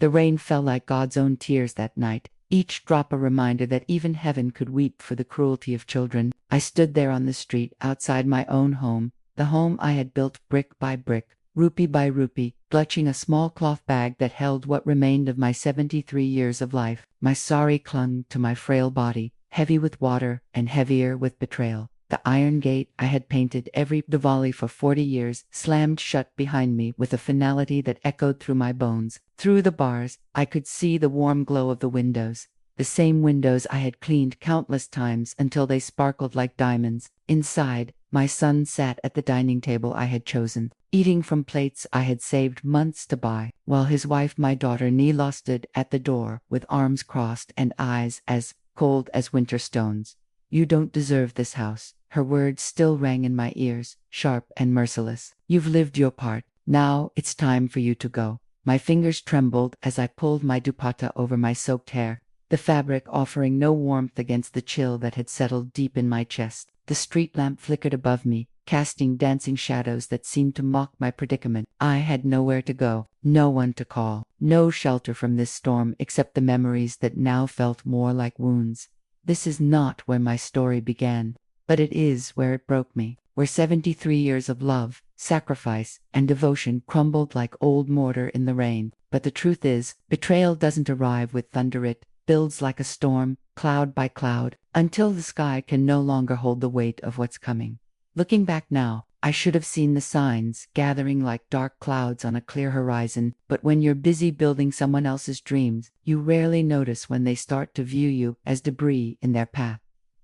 The rain fell like God's own tears that night, each drop a reminder that even heaven could weep for the cruelty of children. I stood there on the street outside my own home, the home I had built brick by brick, rupee by rupee, clutching a small cloth bag that held what remained of my 73 years of life. My sari clung to my frail body, heavy with water and heavier with betrayal. The iron gate I had painted every Diwali for 40 years slammed shut behind me with a finality that echoed through my bones. Through the bars, I could see the warm glow of the windows, the same windows I had cleaned countless times until they sparkled like diamonds. Inside, my son sat at the dining table I had chosen, eating from plates I had saved months to buy, while his wife, my daughter Neela, stood at the door with arms crossed and eyes as cold as winter stones. "You don't deserve this house." Her words still rang in my ears, sharp and merciless. "You've lived your part. Now it's time for you to go." My fingers trembled as I pulled my dupatta over my soaked hair, the fabric offering no warmth against the chill that had settled deep in my chest. The street lamp flickered above me, casting dancing shadows that seemed to mock my predicament. I had nowhere to go, no one to call, no shelter from this storm except the memories that now felt more like wounds. This is not where my story began, but it is where it broke me, where 73 years of love, sacrifice, and devotion crumbled like old mortar in the rain. But the truth is, betrayal doesn't arrive with thunder. It builds like a storm, cloud by cloud, until the sky can no longer hold the weight of what's coming. Looking back now, I should have seen the signs gathering like dark clouds on a clear horizon, but when you're busy building someone else's dreams, you rarely notice when they start to view you as debris in their path.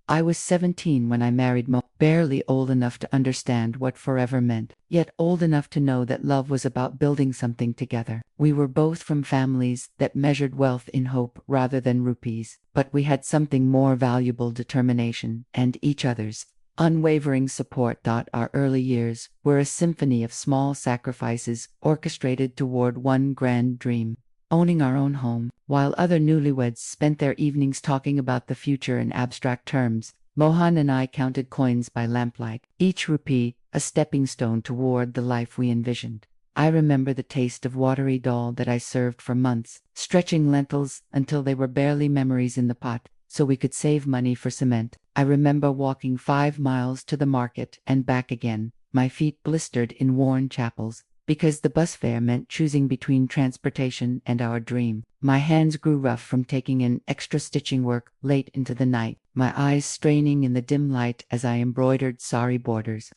I was 17 when I married Mo, barely old enough to understand what forever meant, yet old enough to know that love was about building something together. We were both from families that measured wealth in hope rather than rupees, but we had something more valuable: determination and each other's unwavering support. Our early years were a symphony of small sacrifices orchestrated toward one grand dream: owning our own home. While other newlyweds spent their evenings talking about the future in abstract terms, Mohan and I counted coins by lamplight, each rupee a stepping stone toward the life we envisioned. I remember the taste of watery dal that I served for months, stretching lentils until they were barely memories in the pot, so we could save money for cement. I remember walking 5 miles to the market and back again, my feet blistered in worn chapels, because the bus fare meant choosing between transportation and our dream. My hands grew rough from taking in extra stitching work late into the night, my eyes straining in the dim light as I embroidered sari borders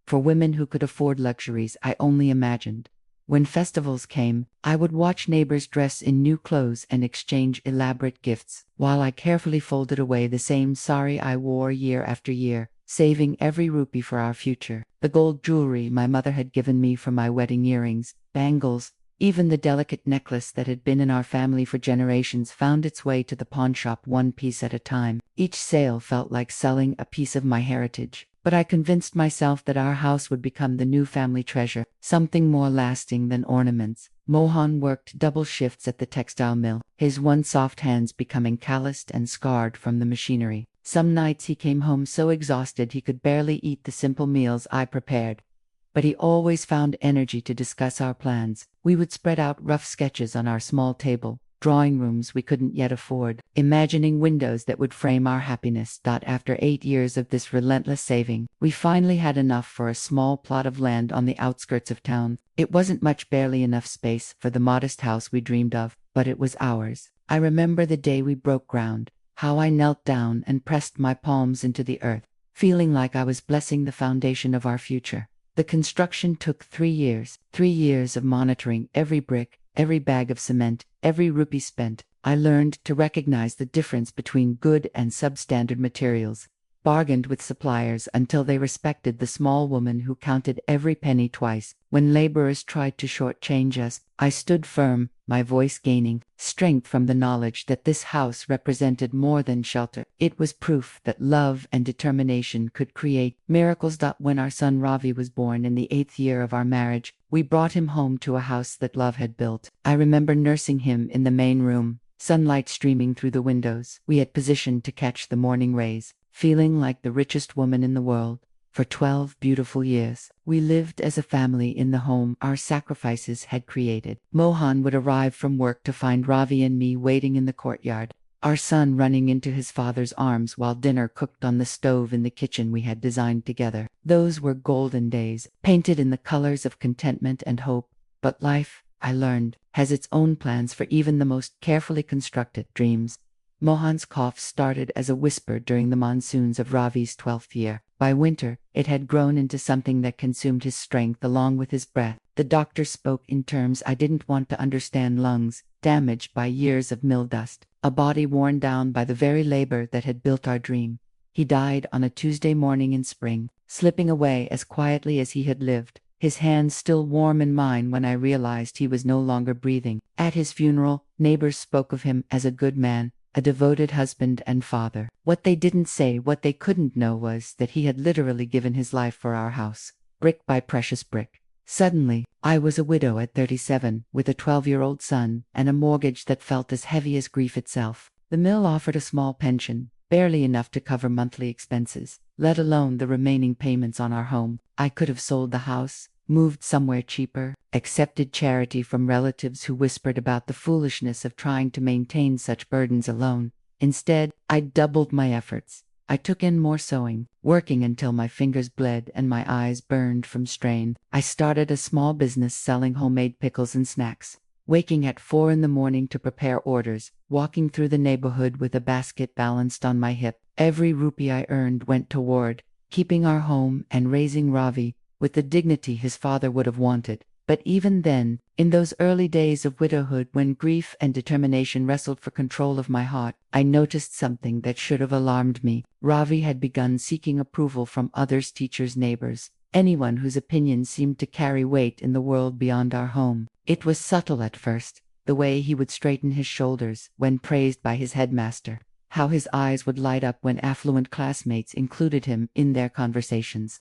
for women who could afford luxuries I only imagined. When festivals came, I would watch neighbors dress in new clothes and exchange elaborate gifts, while I carefully folded away the same sari I wore year after year, saving every rupee for our future. The gold jewelry my mother had given me for my wedding earrings, bangles, even the delicate necklace that had been in our family for generations found its way to the pawnshop one piece at a time. Each sale felt like selling a piece of my heritage. But I convinced myself that our house would become the new family treasure, something more lasting than ornaments. Mohan worked double shifts at the textile mill, his one soft hands becoming calloused and scarred from the machinery. Some nights he came home so exhausted he could barely eat the simple meals I prepared. But he always found energy to discuss our plans. We would spread out rough sketches on our small table, drawing rooms we couldn't yet afford, imagining windows that would frame our happiness. After 8 years of this relentless saving, we finally had enough for a small plot of land on the outskirts of town. It wasn't much, barely enough space for the modest house we dreamed of, but it was ours. I remember the day we broke ground, how I knelt down and pressed my palms into the earth, feeling like I was blessing the foundation of our future. The construction took 3 years, 3 years of monitoring every brick, every bag of cement, every rupee spent. I learned to recognize the difference between good and substandard materials, bargained with suppliers until they respected the small woman who counted every penny twice. When laborers tried to shortchange us, I stood firm, my voice gaining strength from the knowledge that this house represented more than shelter. It was proof that love and determination could create miracles. When our son Ravi was born in the 8th year of our marriage, we brought him home to a house that love had built. I remember nursing him in the main room, sunlight streaming through the windows we had positioned to catch the morning rays, feeling like the richest woman in the world. For 12 beautiful years, we lived as a family in the home our sacrifices had created. Mohan would arrive from work to find Ravi and me waiting in the courtyard, our son running into his father's arms while dinner cooked on the stove in the kitchen we had designed together. Those were golden days, painted in the colors of contentment and hope. But life, I learned, has its own plans for even the most carefully constructed dreams. Mohan's cough started as a whisper during the monsoons of Ravi's 12th year. By winter, it had grown into something that consumed his strength along with his breath. The doctor spoke in terms I didn't want to understand: lungs damaged by years of mill dust, a body worn down by the very labor that had built our dream. He died on a Tuesday morning in spring, slipping away as quietly as he had lived, his hands still warm in mine when I realized he was no longer breathing. At his funeral, neighbors spoke of him as a good man, a devoted husband and father. What they didn't say, what they couldn't know, was that he had literally given his life for our house, brick by precious brick. Suddenly, I was a widow at 37, with a 12-year-old son, and a mortgage that felt as heavy as grief itself. The mill offered a small pension, barely enough to cover monthly expenses, let alone the remaining payments on our home. I could have sold the house, moved somewhere cheaper, accepted charity from relatives who whispered about the foolishness of trying to maintain such burdens alone. Instead, I doubled my efforts. I took in more sewing, working until my fingers bled and my eyes burned from strain. I started a small business selling homemade pickles and snacks, waking at 4 in the morning to prepare orders, walking through the neighborhood with a basket balanced on my hip. Every rupee I earned went toward keeping our home and raising Ravi with the dignity his father would have wanted. But even then, in those early days of widowhood when grief and determination wrestled for control of my heart, I noticed something that should have alarmed me. Ravi had begun seeking approval from others, teachers, neighbors, anyone whose opinion seemed to carry weight in the world beyond our home. It was subtle at first, the way he would straighten his shoulders when praised by his headmaster, how his eyes would light up when affluent classmates included him in their conversations.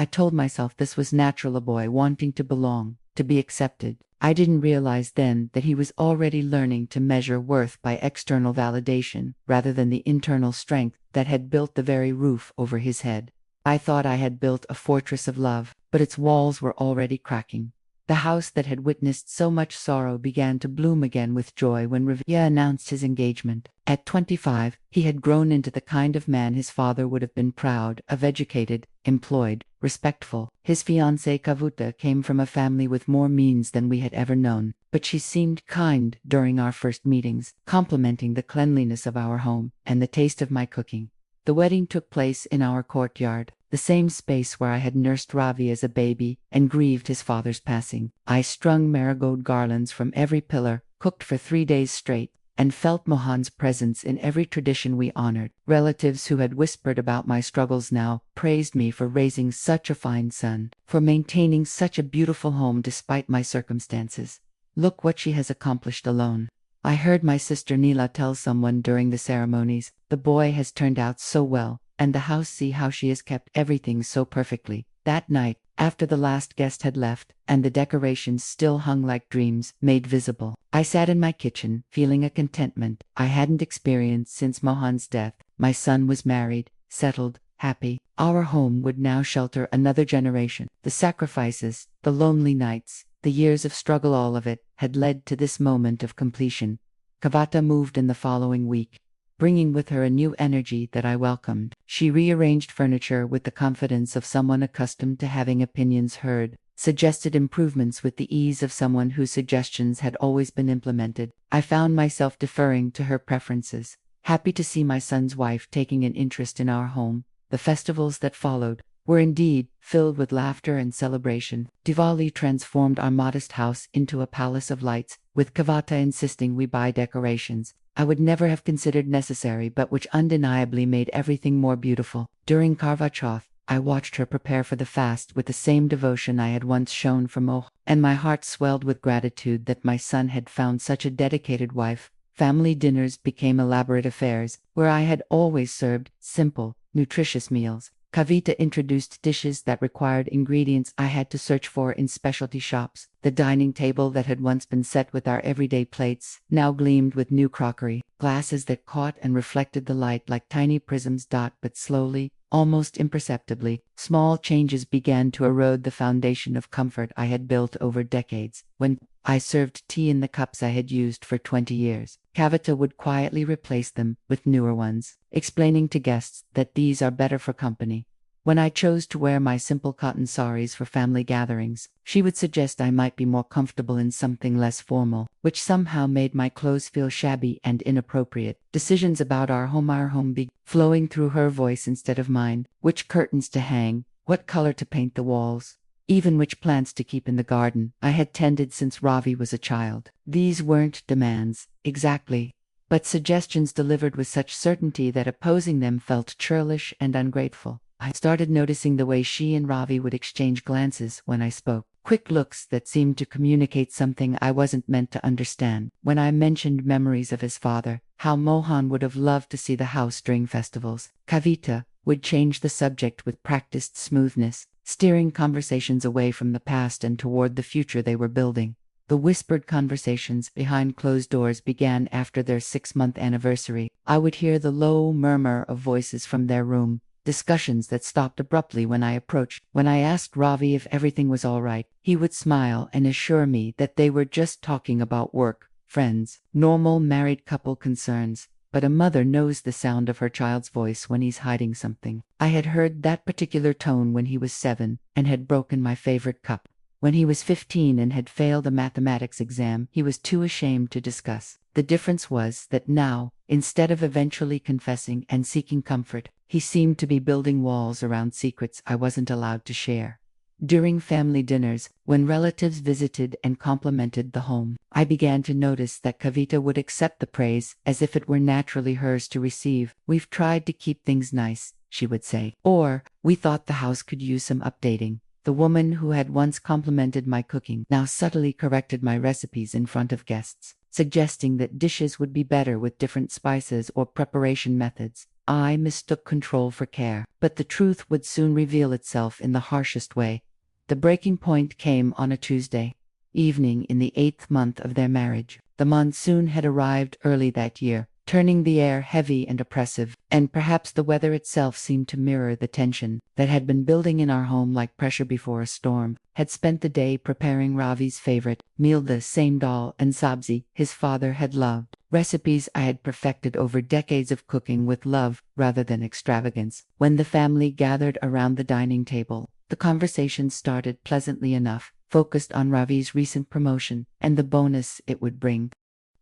I told myself this was natural, a boy wanting to belong, to be accepted. I didn't realize then that he was already learning to measure worth by external validation rather than the internal strength that had built the very roof over his head. I thought I had built a fortress of love, but its walls were already cracking. The house that had witnessed so much sorrow began to bloom again with joy when Ravia announced his engagement. At 25, he had grown into the kind of man his father would have been proud of: educated, employed, respectful. His fiancée Kavita came from a family with more means than we had ever known, but she seemed kind during our first meetings, complimenting the cleanliness of our home and the taste of my cooking. The wedding took place in our courtyard, the same space where I had nursed Ravi as a baby and grieved his father's passing. I strung marigold garlands from every pillar, cooked for 3 days straight, and felt Mohan's presence in every tradition we honored. Relatives who had whispered about my struggles now praised me for raising such a fine son, for maintaining such a beautiful home despite my circumstances. Look what she has accomplished alone. I heard my sister Neela tell someone during the ceremonies, the boy has turned out so well, and the house, see how she has kept everything so perfectly. That night, after the last guest had left, and the decorations still hung like dreams made visible, I sat in my kitchen, feeling a contentment I hadn't experienced since Mohan's death. My son was married, settled, happy. Our home would now shelter another generation. The sacrifices, the lonely nights, the years of struggle, all of it had led to this moment of completion. Kavita moved in the following week, bringing with her a new energy that I welcomed. She rearranged furniture with the confidence of someone accustomed to having opinions heard, suggested improvements with the ease of someone whose suggestions had always been implemented. I found myself deferring to her preferences, happy to see my son's wife taking an interest in our home. The festivals that followed were indeed filled with laughter and celebration. Diwali transformed our modest house into a palace of lights, with Kavita insisting we buy decorations I would never have considered necessary but which undeniably made everything more beautiful. During Karva Chauth, I watched her prepare for the fast with the same devotion I had once shown for Moh, and my heart swelled with gratitude that my son had found such a dedicated wife. Family dinners became elaborate affairs, where I had always served simple, nutritious meals. Kavita introduced dishes that required ingredients I had to search for in specialty shops. The dining table that had once been set with our everyday plates now gleamed with new crockery, glasses that caught and reflected the light like tiny prisms. But slowly, Almost imperceptibly, small changes began to erode the foundation of comfort I had built over decades. When I served tea in the cups I had used for 20 years, Kavita would quietly replace them with newer ones, explaining to guests that these are better for company. When I chose to wear my simple cotton saris for family gatherings, she would suggest I might be more comfortable in something less formal, which somehow made my clothes feel shabby and inappropriate. Decisions about our home be flowing through her voice instead of mine: which curtains to hang, what color to paint the walls, even which plants to keep in the garden I had tended since Ravi was a child. These weren't demands, exactly, but suggestions delivered with such certainty that opposing them felt churlish and ungrateful. I started noticing the way she and Ravi would exchange glances when I spoke, quick looks that seemed to communicate something I wasn't meant to understand. When I mentioned memories of his father, how Mohan would have loved to see the house during festivals, Kavita would change the subject with practiced smoothness, steering conversations away from the past and toward the future they were building. The whispered conversations behind closed doors began after their 6-month anniversary. I would hear the low murmur of voices from their room, discussions that stopped abruptly when I approached. When I asked Ravi if everything was all right, he would smile and assure me that they were just talking about work, friends, normal married couple concerns. But a mother knows the sound of her child's voice when he's hiding something. I had heard that particular tone when he was 7 and had broken my favorite cup. When he was 15 and had failed a mathematics exam, he was too ashamed to discuss. The difference was that now, instead of eventually confessing and seeking comfort, he seemed to be building walls around secrets I wasn't allowed to share. During family dinners, when relatives visited and complimented the home, I began to notice that Kavita would accept the praise as if it were naturally hers to receive. "We've tried to keep things nice," she would say. Or, "We thought the house could use some updating." The woman who had once complimented my cooking now subtly corrected my recipes in front of guests, suggesting that dishes would be better with different spices or preparation methods. I mistook control for care, but the truth would soon reveal itself in the harshest way. The breaking point came on a Tuesday evening in the 8th month of their marriage. The monsoon had arrived early that year, turning the air heavy and oppressive, and perhaps the weather itself seemed to mirror the tension that had been building in our home like pressure before a storm. Had spent the day preparing Ravi's favorite meal, the same dal and sabzi his father had loved, recipes I had perfected over decades of cooking with love rather than extravagance. When the family gathered around the dining table, the conversation started pleasantly enough, focused on Ravi's recent promotion and the bonus it would bring.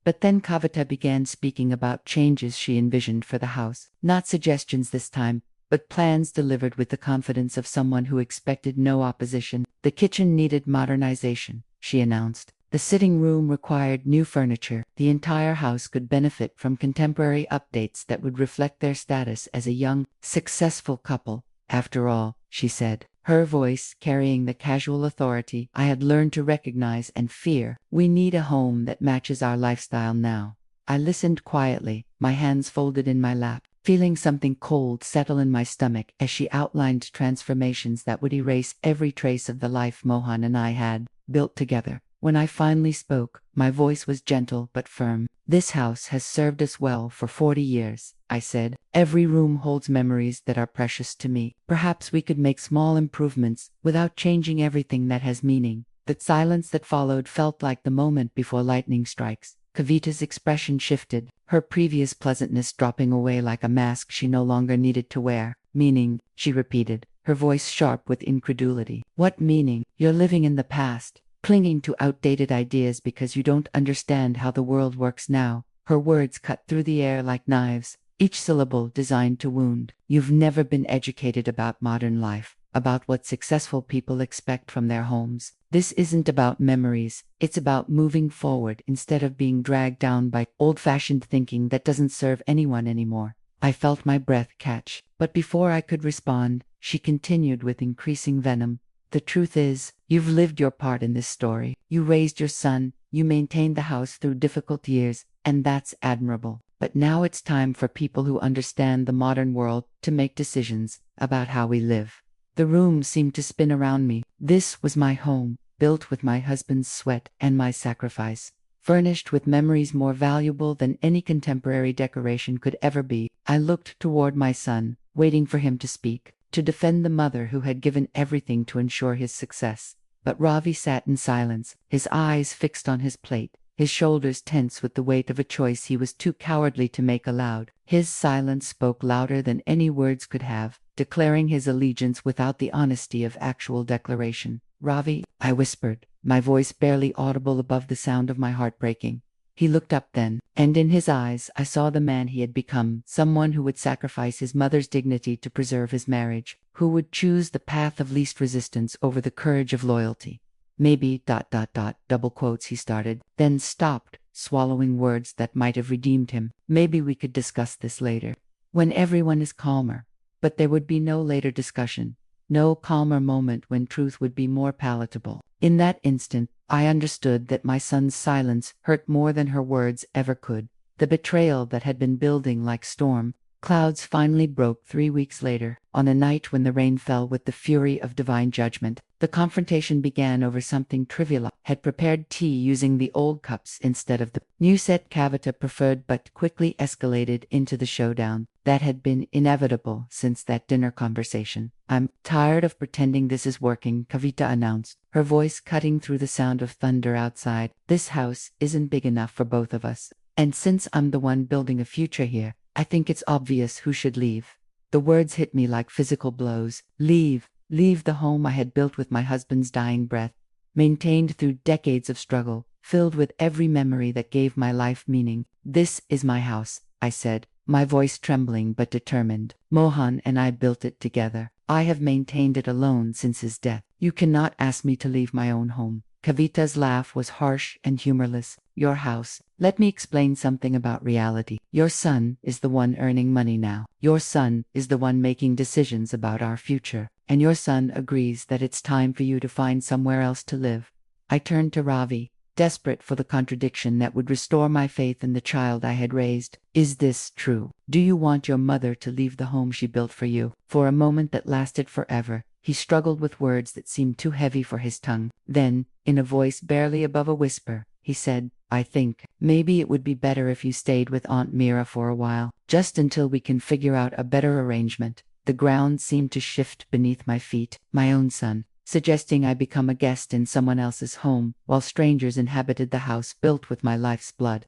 But then Kavita began speaking about changes she envisioned for the house. Not suggestions this time, but plans delivered with the confidence of someone who expected no opposition. The kitchen needed modernization, she announced. The sitting room required new furniture. The entire house could benefit from contemporary updates that would reflect their status as a young, successful couple. After all, she said, her voice carrying the casual authority I had learned to recognize and fear, "We need a home that matches our lifestyle now." I listened quietly, my hands folded in my lap, feeling something cold settle in my stomach as she outlined transformations that would erase every trace of the life Mohan and I had built together. When I finally spoke, my voice was gentle but firm. "This house has served us well for 40 years, I said. "Every room holds memories that are precious to me. Perhaps we could make small improvements without changing everything that has meaning." The silence that followed felt like the moment before lightning strikes. Kavita's expression shifted, her previous pleasantness dropping away like a mask she no longer needed to wear. "Meaning," she repeated, her voice sharp with incredulity. "What meaning? You're living in the past, clinging to outdated ideas because you don't understand how the world works now." Her words cut through the air like knives, each syllable designed to wound. "You've never been educated about modern life, about what successful people expect from their homes. This isn't about memories, it's about moving forward instead of being dragged down by old-fashioned thinking that doesn't serve anyone anymore." I felt my breath catch, but before I could respond, she continued with increasing venom. "The truth is, you've lived your part in this story. You raised your son, you maintained the house through difficult years, and that's admirable. But now it's time for people who understand the modern world to make decisions about how we live." The room seemed to spin around me. This was my home, built with my husband's sweat and my sacrifice, furnished with memories more valuable than any contemporary decoration could ever be. I looked toward my son, waiting for him to speak, to defend the mother who had given everything to ensure his success. But Ravi sat in silence, his eyes fixed on his plate, his shoulders tense with the weight of a choice he was too cowardly to make aloud. His silence spoke louder than any words could have, declaring his allegiance without the honesty of actual declaration. "Ravi," I whispered, my voice barely audible above the sound of my heart breaking. He looked up then, and in his eyes I saw the man he had become, someone who would sacrifice his mother's dignity to preserve his marriage, who would choose the path of least resistance over the courage of loyalty. "Maybe, double quotes," he started, then stopped, swallowing words that might have redeemed him. "Maybe we could discuss this later, when everyone is calmer." But there would be no later discussion, no calmer moment when truth would be more palatable. In that instant, I understood that my son's silence hurt more than her words ever could. The betrayal that had been building like storm clouds finally broke 3 weeks later, on a night when the rain fell with the fury of divine judgment. The confrontation began over something trivial. I had prepared tea using the old cups instead of the new set Kavita preferred, but quickly escalated into the showdown that had been inevitable since that dinner conversation. "I'm tired of pretending this is working," Kavita announced, her voice cutting through the sound of thunder outside. "This house isn't big enough for both of us, and since I'm the one building a future here, I think it's obvious who should leave." The words hit me like physical blows. Leave. Leave the home I had built with my husband's dying breath, maintained through decades of struggle, filled with every memory that gave my life meaning. "This is my house," I said, my voice trembling but determined. "Mohan and I built it together. I have maintained it alone since his death. You cannot ask me to leave my own home." Kavita's laugh was harsh and humorless. "Your house. Let me explain something about reality. Your son is the one earning money now. Your son is the one making decisions about our future. And your son agrees that it's time for you to find somewhere else to live." I turned to Ravi, desperate for the contradiction that would restore my faith in the child I had raised. "Is this true? Do you want your mother to leave the home she built for you?" For a moment that lasted forever, he struggled with words that seemed too heavy for his tongue. Then, in a voice barely above a whisper, he said, "I think maybe it would be better if you stayed with Aunt Mira for a while, just until we can figure out a better arrangement." The ground seemed to shift beneath my feet. My own son, suggesting I become a guest in someone else's home, while strangers inhabited the house built with my life's blood.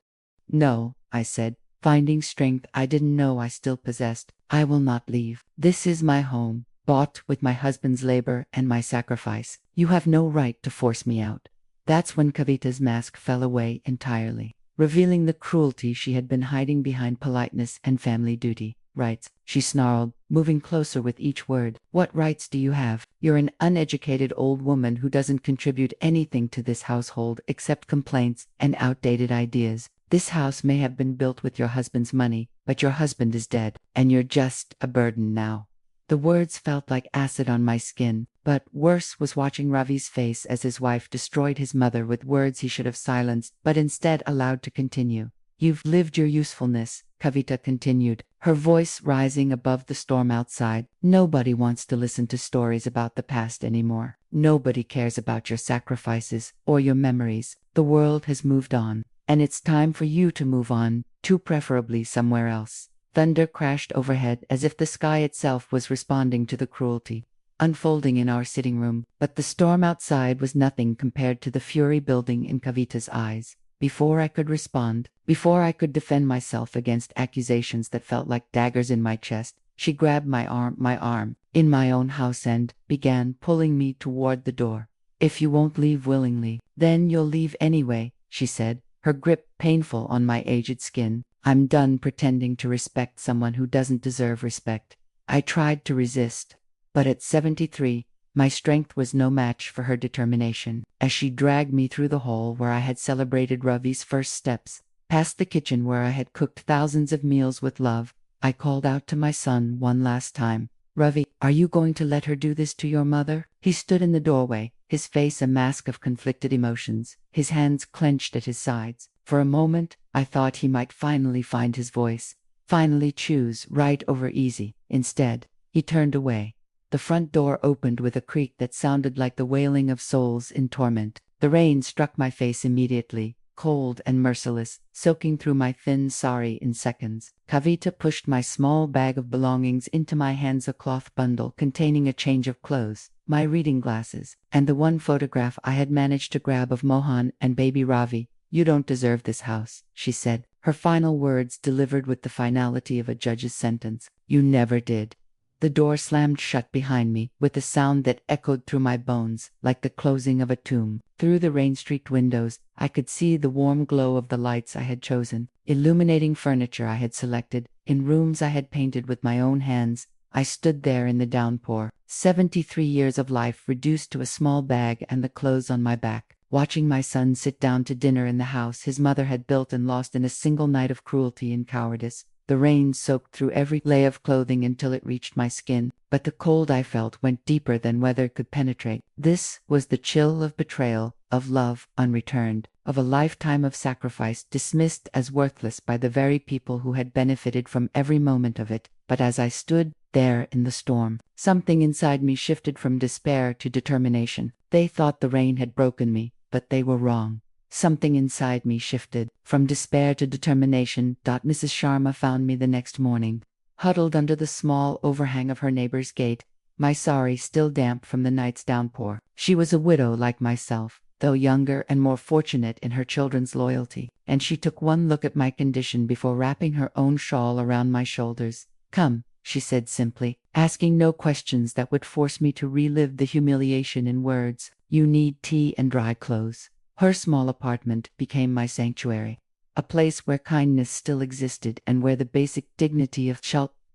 "No," I said, finding strength I didn't know I still possessed. "I will not leave. This is my home, bought with my husband's labor and my sacrifice. You have no right to force me out." That's when Kavita's mask fell away entirely, revealing the cruelty she had been hiding behind politeness and family duty. "Rights," she snarled, moving closer with each word. "What rights do you have? You're an uneducated old woman who doesn't contribute anything to this household except complaints and outdated ideas. This house may have been built with your husband's money, but your husband is dead, and you're just a burden now." The words felt like acid on my skin, but worse was watching Ravi's face as his wife destroyed his mother with words he should have silenced, but instead allowed to continue. "You've lived your usefulness," Kavita continued, her voice rising above the storm outside. "Nobody wants to listen to stories about the past anymore. Nobody cares about your sacrifices or your memories. The world has moved on, and it's time for you to move on, to preferably somewhere else." Thunder crashed overhead as if the sky itself was responding to the cruelty unfolding in our sitting room, but the storm outside was nothing compared to the fury building in Kavita's eyes. Before I could respond, before I could defend myself against accusations that felt like daggers in my chest, she grabbed my arm, in my own house and began pulling me toward the door. "If you won't leave willingly, then you'll leave anyway," she said, her grip painful on my aged skin. "I'm done pretending to respect someone who doesn't deserve respect." I tried to resist, but at 73, my strength was no match for her determination. As she dragged me through the hall where I had celebrated Ravi's first steps, past the kitchen where I had cooked thousands of meals with love, I called out to my son one last time, "Ravi, are you going to let her do this to your mother?" He stood in the doorway, his face a mask of conflicted emotions, his hands clenched at his sides. For a moment, I thought he might finally find his voice, finally choose right over easy. Instead, he turned away. The front door opened with a creak that sounded like the wailing of souls in torment. The rain struck my face immediately, cold and merciless, soaking through my thin sari in seconds. Kavita pushed my small bag of belongings into my hands, a cloth bundle containing a change of clothes, my reading glasses, and the one photograph I had managed to grab of Mohan and baby Ravi. "You don't deserve this house," she said, her final words delivered with the finality of a judge's sentence. "You never did." The door slammed shut behind me, with a sound that echoed through my bones, like the closing of a tomb. Through the rain-streaked windows, I could see the warm glow of the lights I had chosen, illuminating furniture I had selected, in rooms I had painted with my own hands. I stood there in the downpour, 73 years of life reduced to a small bag and the clothes on my back, watching my son sit down to dinner in the house his mother had built and lost in a single night of cruelty and cowardice. The rain soaked through every layer of clothing until it reached my skin, but the cold I felt went deeper than weather could penetrate. This was the chill of betrayal, of love unreturned, of a lifetime of sacrifice dismissed as worthless by the very people who had benefited from every moment of it. But as I stood there in the storm, something inside me shifted from despair to determination. They thought the rain had broken me, but they were wrong. Something inside me shifted from despair to determination. Mrs. Sharma found me the next morning, huddled under the small overhang of her neighbor's gate, my sari still damp from the night's downpour. She was a widow like myself, though younger and more fortunate in her children's loyalty, and she took one look at my condition before wrapping her own shawl around my shoulders. "Come," she said simply, asking no questions that would force me to relive the humiliation in words. "You need tea and dry clothes." Her small apartment became my sanctuary, a place where kindness still existed and where the basic dignity of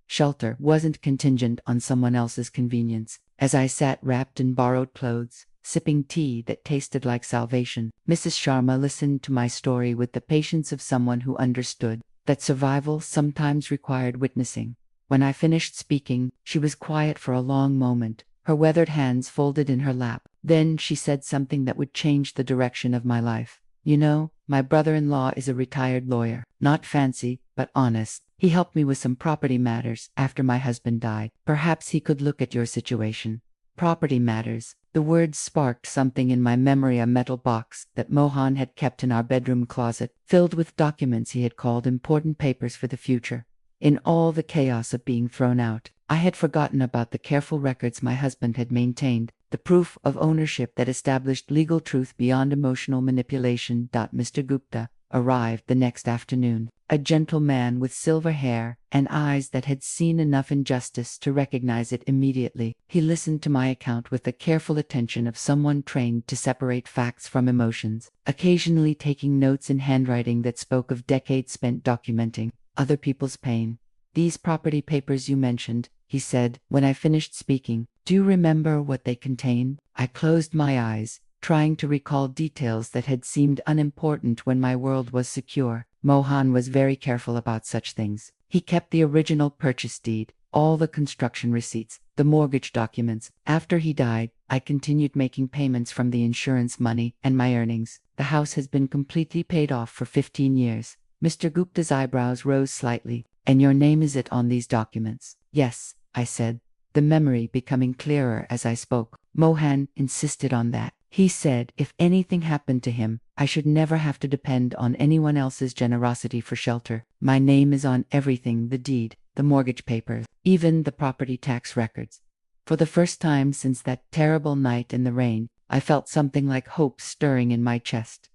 shelter wasn't contingent on someone else's convenience. As I sat wrapped in borrowed clothes, sipping tea that tasted like salvation, Mrs. Sharma listened to my story with the patience of someone who understood that survival sometimes required witnessing. When I finished speaking, she was quiet for a long moment, her weathered hands folded in her lap. Then she said something that would change the direction of my life. "You know, my brother-in-law is a retired lawyer, not fancy, but honest. He helped me with some property matters after my husband died. Perhaps he could look at your situation." Property matters. The words sparked something in my memory, a metal box that Mohan had kept in our bedroom closet, filled with documents he had called important papers for the future. In all the chaos of being thrown out, I had forgotten about the careful records my husband had maintained, the proof of ownership that established legal truth beyond emotional manipulation. Mr. Gupta arrived the next afternoon, a gentle man with silver hair and eyes that had seen enough injustice to recognize it immediately. He listened to my account with the careful attention of someone trained to separate facts from emotions, occasionally taking notes in handwriting that spoke of decades spent documenting other people's pain. "These property papers you mentioned," he said, when I finished speaking, "do you remember what they contain?" I closed my eyes, trying to recall details that had seemed unimportant when my world was secure. Mohan was very careful about such things. He kept the original purchase deed, all the construction receipts, the mortgage documents. After he died, I continued making payments from the insurance money and my earnings. The house has been completely paid off for 15 years. Mr. Gupta's eyebrows rose slightly. "And your name is it on these documents?" "Yes," I said, the memory becoming clearer as I spoke. "Mohan insisted on that. He said if anything happened to him, I should never have to depend on anyone else's generosity for shelter. My name is on everything, the deed, the mortgage papers, even the property tax records." For the first time since that terrible night in the rain, I felt something like hope stirring in my chest.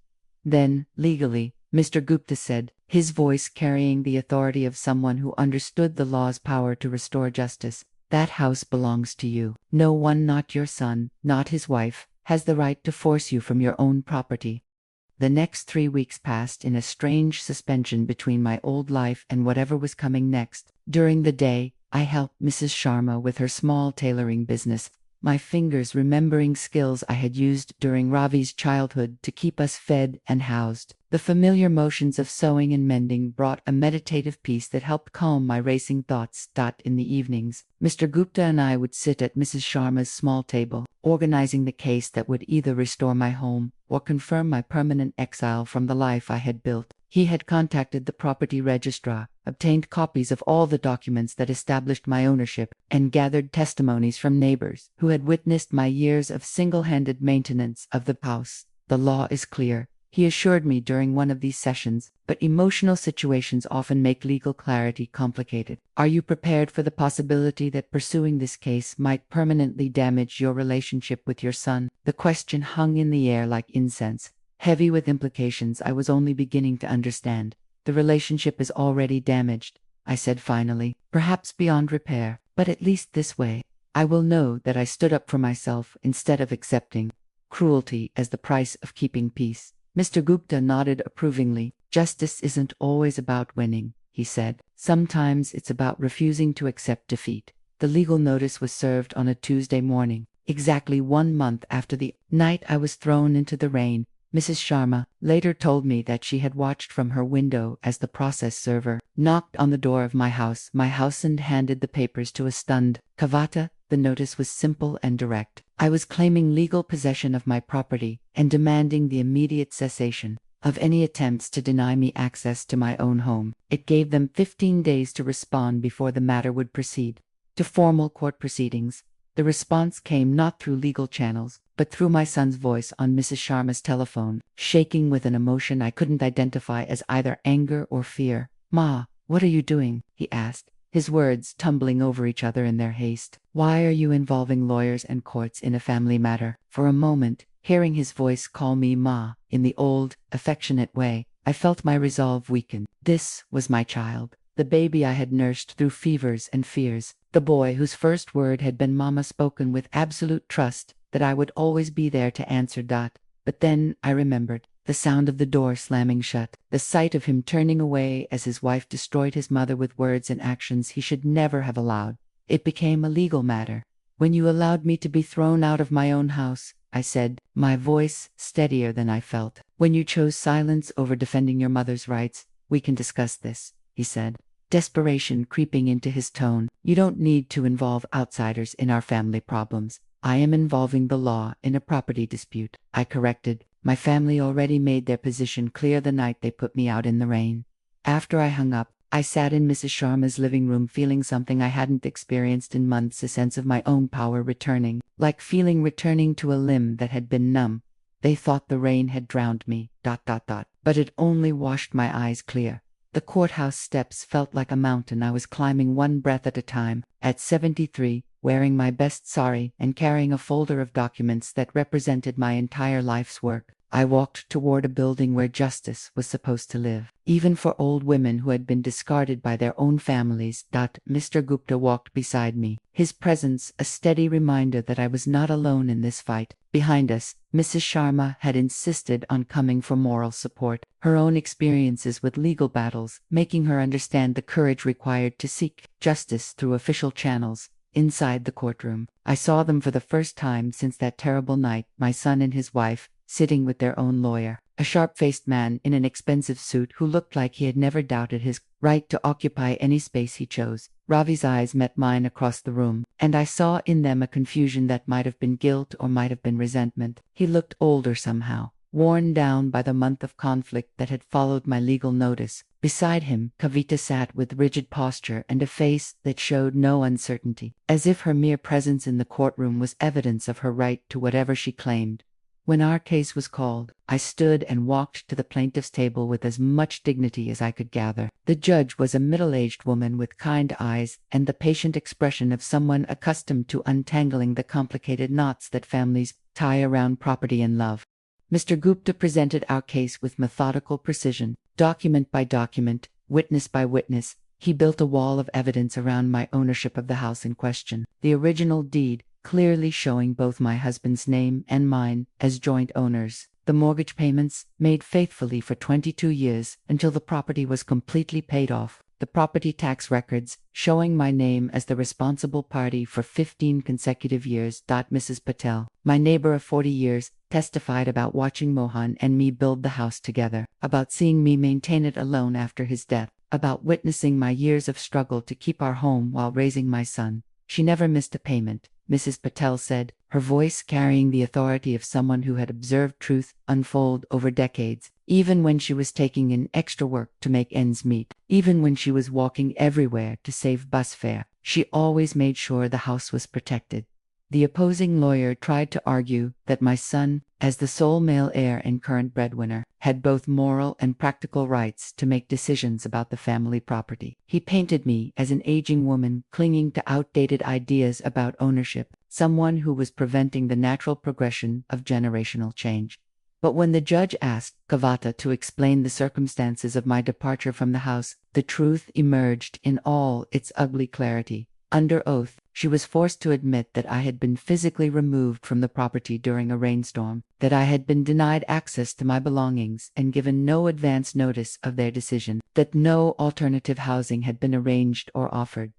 "Then, legally," Mr. Gupta said, his voice carrying the authority of someone who understood the law's power to restore justice, "that house belongs to you. No one, not your son, not his wife, has the right to force you from your own property." The next 3 weeks passed in a strange suspension between my old life and whatever was coming next. During the day, I helped Mrs. Sharma with her small tailoring business, my fingers remembering skills I had used during Ravi's childhood to keep us fed and housed. The familiar motions of sewing and mending brought a meditative peace that helped calm my racing thoughts. In the evenings, Mr. Gupta and I would sit at Mrs. Sharma's small table, organizing the case that would either restore my home or confirm my permanent exile from the life I had built. He had contacted the property registrar, obtained copies of all the documents that established my ownership, and gathered testimonies from neighbors who had witnessed my years of single-handed maintenance of the house. "The law is clear," he assured me during one of these sessions, but emotional situations often make legal clarity complicated. Are you prepared for the possibility that pursuing this case might permanently damage your relationship with your son? The question hung in the air like incense, heavy with implications I was only beginning to understand. The relationship is already damaged, I said finally, perhaps beyond repair, but at least this way, I will know that I stood up for myself instead of accepting cruelty as the price of keeping peace. Mr. Gupta nodded approvingly. Justice isn't always about winning, he said. Sometimes it's about refusing to accept defeat. The legal notice was served on a Tuesday morning, exactly 1 month after the night I was thrown into the rain. Mrs. Sharma later told me that she had watched from her window as the process server knocked on the door of my house and handed the papers to a stunned Kavita. The notice was simple and direct. I was claiming legal possession of my property and demanding the immediate cessation of any attempts to deny me access to my own home. It gave them 15 days to respond before the matter would proceed to formal court proceedings. The response came not through legal channels, but through my son's voice on Mrs. Sharma's telephone, shaking with an emotion I couldn't identify as either anger or fear. "Ma, what are you doing?" he asked, his words tumbling over each other in their haste. "Why are you involving lawyers and courts in a family matter?" For a moment, hearing his voice call me Ma in the old, affectionate way, I felt my resolve weaken. This was my child, the baby I had nursed through fevers and fears, the boy whose first word had been Mama, spoken with absolute trust that I would always be there to answer. But then I remembered the sound of the door slamming shut, the sight of him turning away as his wife destroyed his mother with words and actions he should never have allowed. It became a legal matter. "When you allowed me to be thrown out of my own house," I said, my voice steadier than I felt. "When you chose silence over defending your mother's rights, we can discuss this," he said, desperation creeping into his tone. "You don't need to involve outsiders in our family problems. I am involving the law in a property dispute," I corrected. My family already made their position clear the night they put me out in the rain. After I hung up, I sat in Mrs. Sharma's living room feeling something I hadn't experienced in months, a sense of my own power returning, like feeling returning to a limb that had been numb. They thought the rain had drowned me, ... but it only washed my eyes clear. The courthouse steps felt like a mountain I was climbing one breath at a time. At 73, wearing my best sari and carrying a folder of documents that represented my entire life's work, I walked toward a building where justice was supposed to live, even for old women who had been discarded by their own families. Mr. Gupta walked beside me, his presence a steady reminder that I was not alone in this fight. Behind us, Mrs. Sharma had insisted on coming for moral support, her own experiences with legal battles making her understand the courage required to seek justice through official channels. Inside the courtroom, I saw them for the first time since that terrible night, my son and his wife, sitting with their own lawyer, a sharp-faced man in an expensive suit who looked like he had never doubted his right to occupy any space he chose. Ravi's eyes met mine across the room, and I saw in them a confusion that might have been guilt or might have been resentment. He looked older somehow, worn down by the month of conflict that had followed my legal notice. Beside him, Kavita sat with rigid posture and a face that showed no uncertainty, as if her mere presence in the courtroom was evidence of her right to whatever she claimed. When our case was called, I stood and walked to the plaintiff's table with as much dignity as I could gather. The judge was a middle-aged woman with kind eyes and the patient expression of someone accustomed to untangling the complicated knots that families tie around property and love. Mr. Gupta presented our case with methodical precision, document by document, witness by witness. He built a wall of evidence around my ownership of the house in question, the original deed clearly showing both my husband's name and mine as joint owners, the mortgage payments made faithfully for 22 years until the property was completely paid off, the property tax records showing my name as the responsible party for 15 consecutive years. Mrs. Patel, my neighbor of 40 years, testified about watching Mohan and me build the house together, about seeing me maintain it alone after his death, about witnessing my years of struggle to keep our home while raising my son. She never missed a payment, Mrs. Patel said, her voice carrying the authority of someone who had observed truth unfold over decades, even when she was taking in extra work to make ends meet, even when she was walking everywhere to save bus fare. She always made sure the house was protected. The opposing lawyer tried to argue that my son, as the sole male heir and current breadwinner, had both moral and practical rights to make decisions about the family property. He painted me as an aging woman clinging to outdated ideas about ownership, someone who was preventing the natural progression of generational change. But when the judge asked Kavita to explain the circumstances of my departure from the house, the truth emerged in all its ugly clarity. Under oath, she was forced to admit that I had been physically removed from the property during a rainstorm, that I had been denied access to my belongings and given no advance notice of their decision, that no alternative housing had been arranged or offered.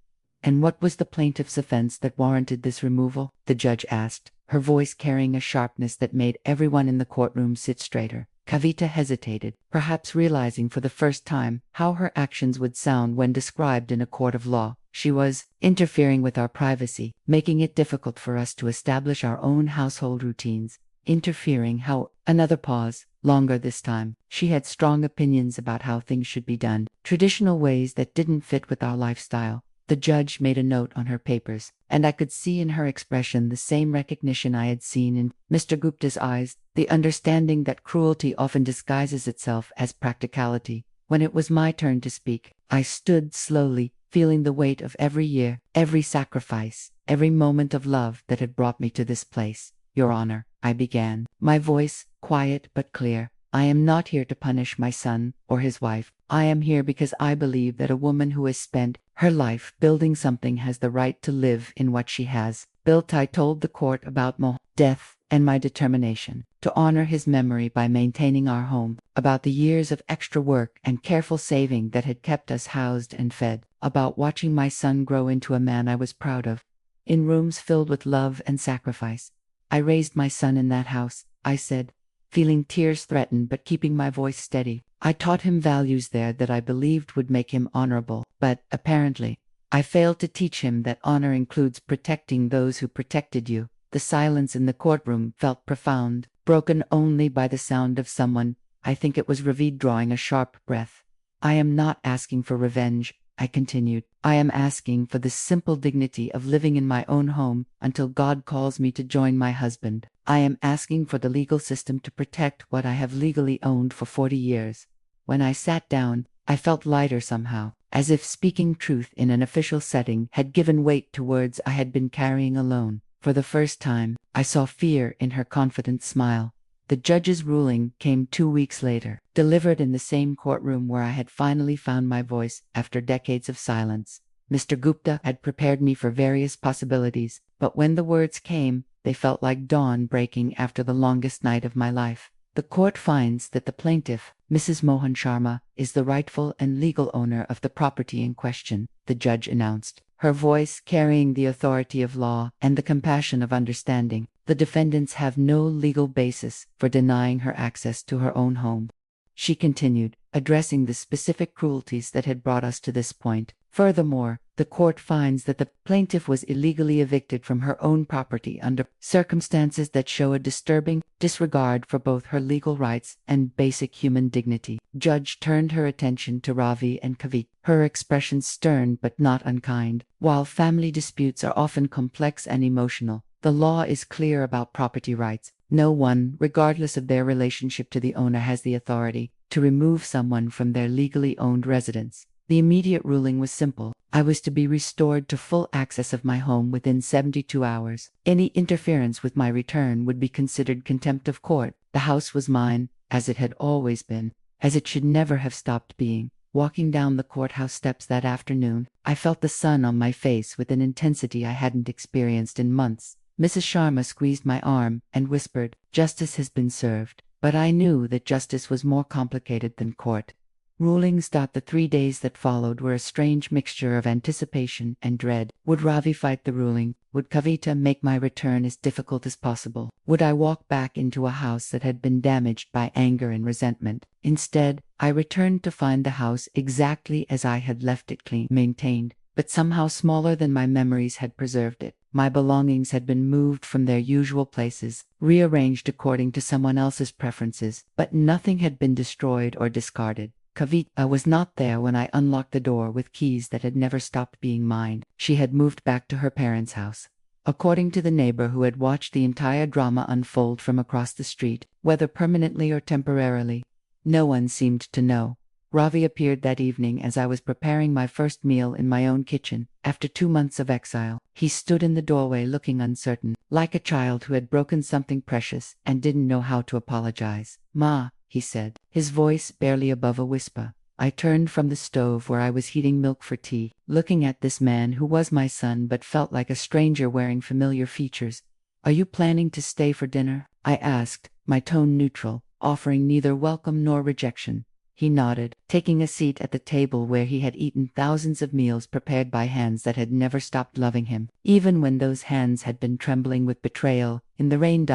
And what was the plaintiff's offense that warranted this removal? The judge asked, her voice carrying a sharpness that made everyone in the courtroom sit straighter. Kavita hesitated, perhaps realizing for the first time how her actions would sound when described in a court of law. She was interfering with our privacy, making it difficult for us to establish our own household routines. Another pause, longer this time. She had strong opinions about how things should be done, traditional ways that didn't fit with our lifestyle. The judge made a note on her papers, and I could see in her expression the same recognition I had seen in Mr. Gupta's eyes, the understanding that cruelty often disguises itself as practicality. When it was my turn to speak, I stood slowly, feeling the weight of every year, every sacrifice, every moment of love that had brought me to this place. Your Honor, I began, my voice quiet but clear. I am not here to punish my son or his wife. I am here because I believe that a woman who has spent her life building something has the right to live in what she has built. I told the court about Mo's death and my determination to honor his memory by maintaining our home, about the years of extra work and careful saving that had kept us housed and fed, about watching my son grow into a man I was proud of, in rooms filled with love and sacrifice. I raised my son in that house, I said, feeling tears threaten but keeping my voice steady. I taught him values there that I believed would make him honorable, but, apparently, I failed to teach him that honor includes protecting those who protected you. The silence in the courtroom felt profound, broken only by the sound of someone, I think it was Ravid, drawing a sharp breath. I am not asking for revenge, I continued. I am asking for the simple dignity of living in my own home until God calls me to join my husband. I am asking for the legal system to protect what I have legally owned for 40 years. When I sat down, I felt lighter somehow, as if speaking truth in an official setting had given weight to words I had been carrying alone. For the first time, I saw fear in her confident smile. The judge's ruling came 2 weeks later, delivered in the same courtroom where I had finally found my voice after decades of silence. Mr. Gupta had prepared me for various possibilities, but when the words came, they felt like dawn breaking after the longest night of my life. The court finds that the plaintiff, Mrs. Mohan Sharma, is the rightful and legal owner of the property in question, the judge announced, her voice carrying the authority of law and the compassion of understanding. The defendants have no legal basis for denying her access to her own home. She continued, addressing the specific cruelties that had brought us to this point. Furthermore, the court finds that the plaintiff was illegally evicted from her own property under circumstances that show a disturbing disregard for both her legal rights and basic human dignity. Judge turned her attention to Ravi and Kavita, her expression stern but not unkind. While family disputes are often complex and emotional, the law is clear about property rights. No one, regardless of their relationship to the owner, has the authority to remove someone from their legally owned residence. The immediate ruling was simple. I was to be restored to full access of my home within 72 hours. Any interference with my return would be considered contempt of court. The house was mine, as it had always been, as it should never have stopped being. Walking down the courthouse steps that afternoon, I felt the sun on my face with an intensity I hadn't experienced in months. Mrs. Sharma squeezed my arm and whispered, "Justice has been served." But I knew that justice was more complicated than court. Rulings. The 3 days that followed were a strange mixture of anticipation and dread. Would Ravi fight the ruling? Would Kavita make my return as difficult as possible? Would I walk back into a house that had been damaged by anger and resentment? Instead, I returned to find the house exactly as I had left it, clean, maintained, but somehow smaller than my memories had preserved it. My belongings had been moved from their usual places, rearranged according to someone else's preferences, but nothing had been destroyed or discarded. Kavita was not there when I unlocked the door with keys that had never stopped being mine. She had moved back to her parents' house. According to the neighbor who had watched the entire drama unfold from across the street, whether permanently or temporarily, no one seemed to know. Ravi appeared that evening as I was preparing my first meal in my own kitchen, after 2 months of exile. He stood in the doorway looking uncertain, like a child who had broken something precious and didn't know how to apologize. "Ma," he said, his voice barely above a whisper. I turned from the stove where I was heating milk for tea, looking at this man who was my son but felt like a stranger wearing familiar features. "Are you planning to stay for dinner?" I asked, my tone neutral, offering neither welcome nor rejection. He nodded, taking a seat at the table where he had eaten thousands of meals prepared by hands that had never stopped loving him. Even when those hands had been trembling with betrayal, in the rain.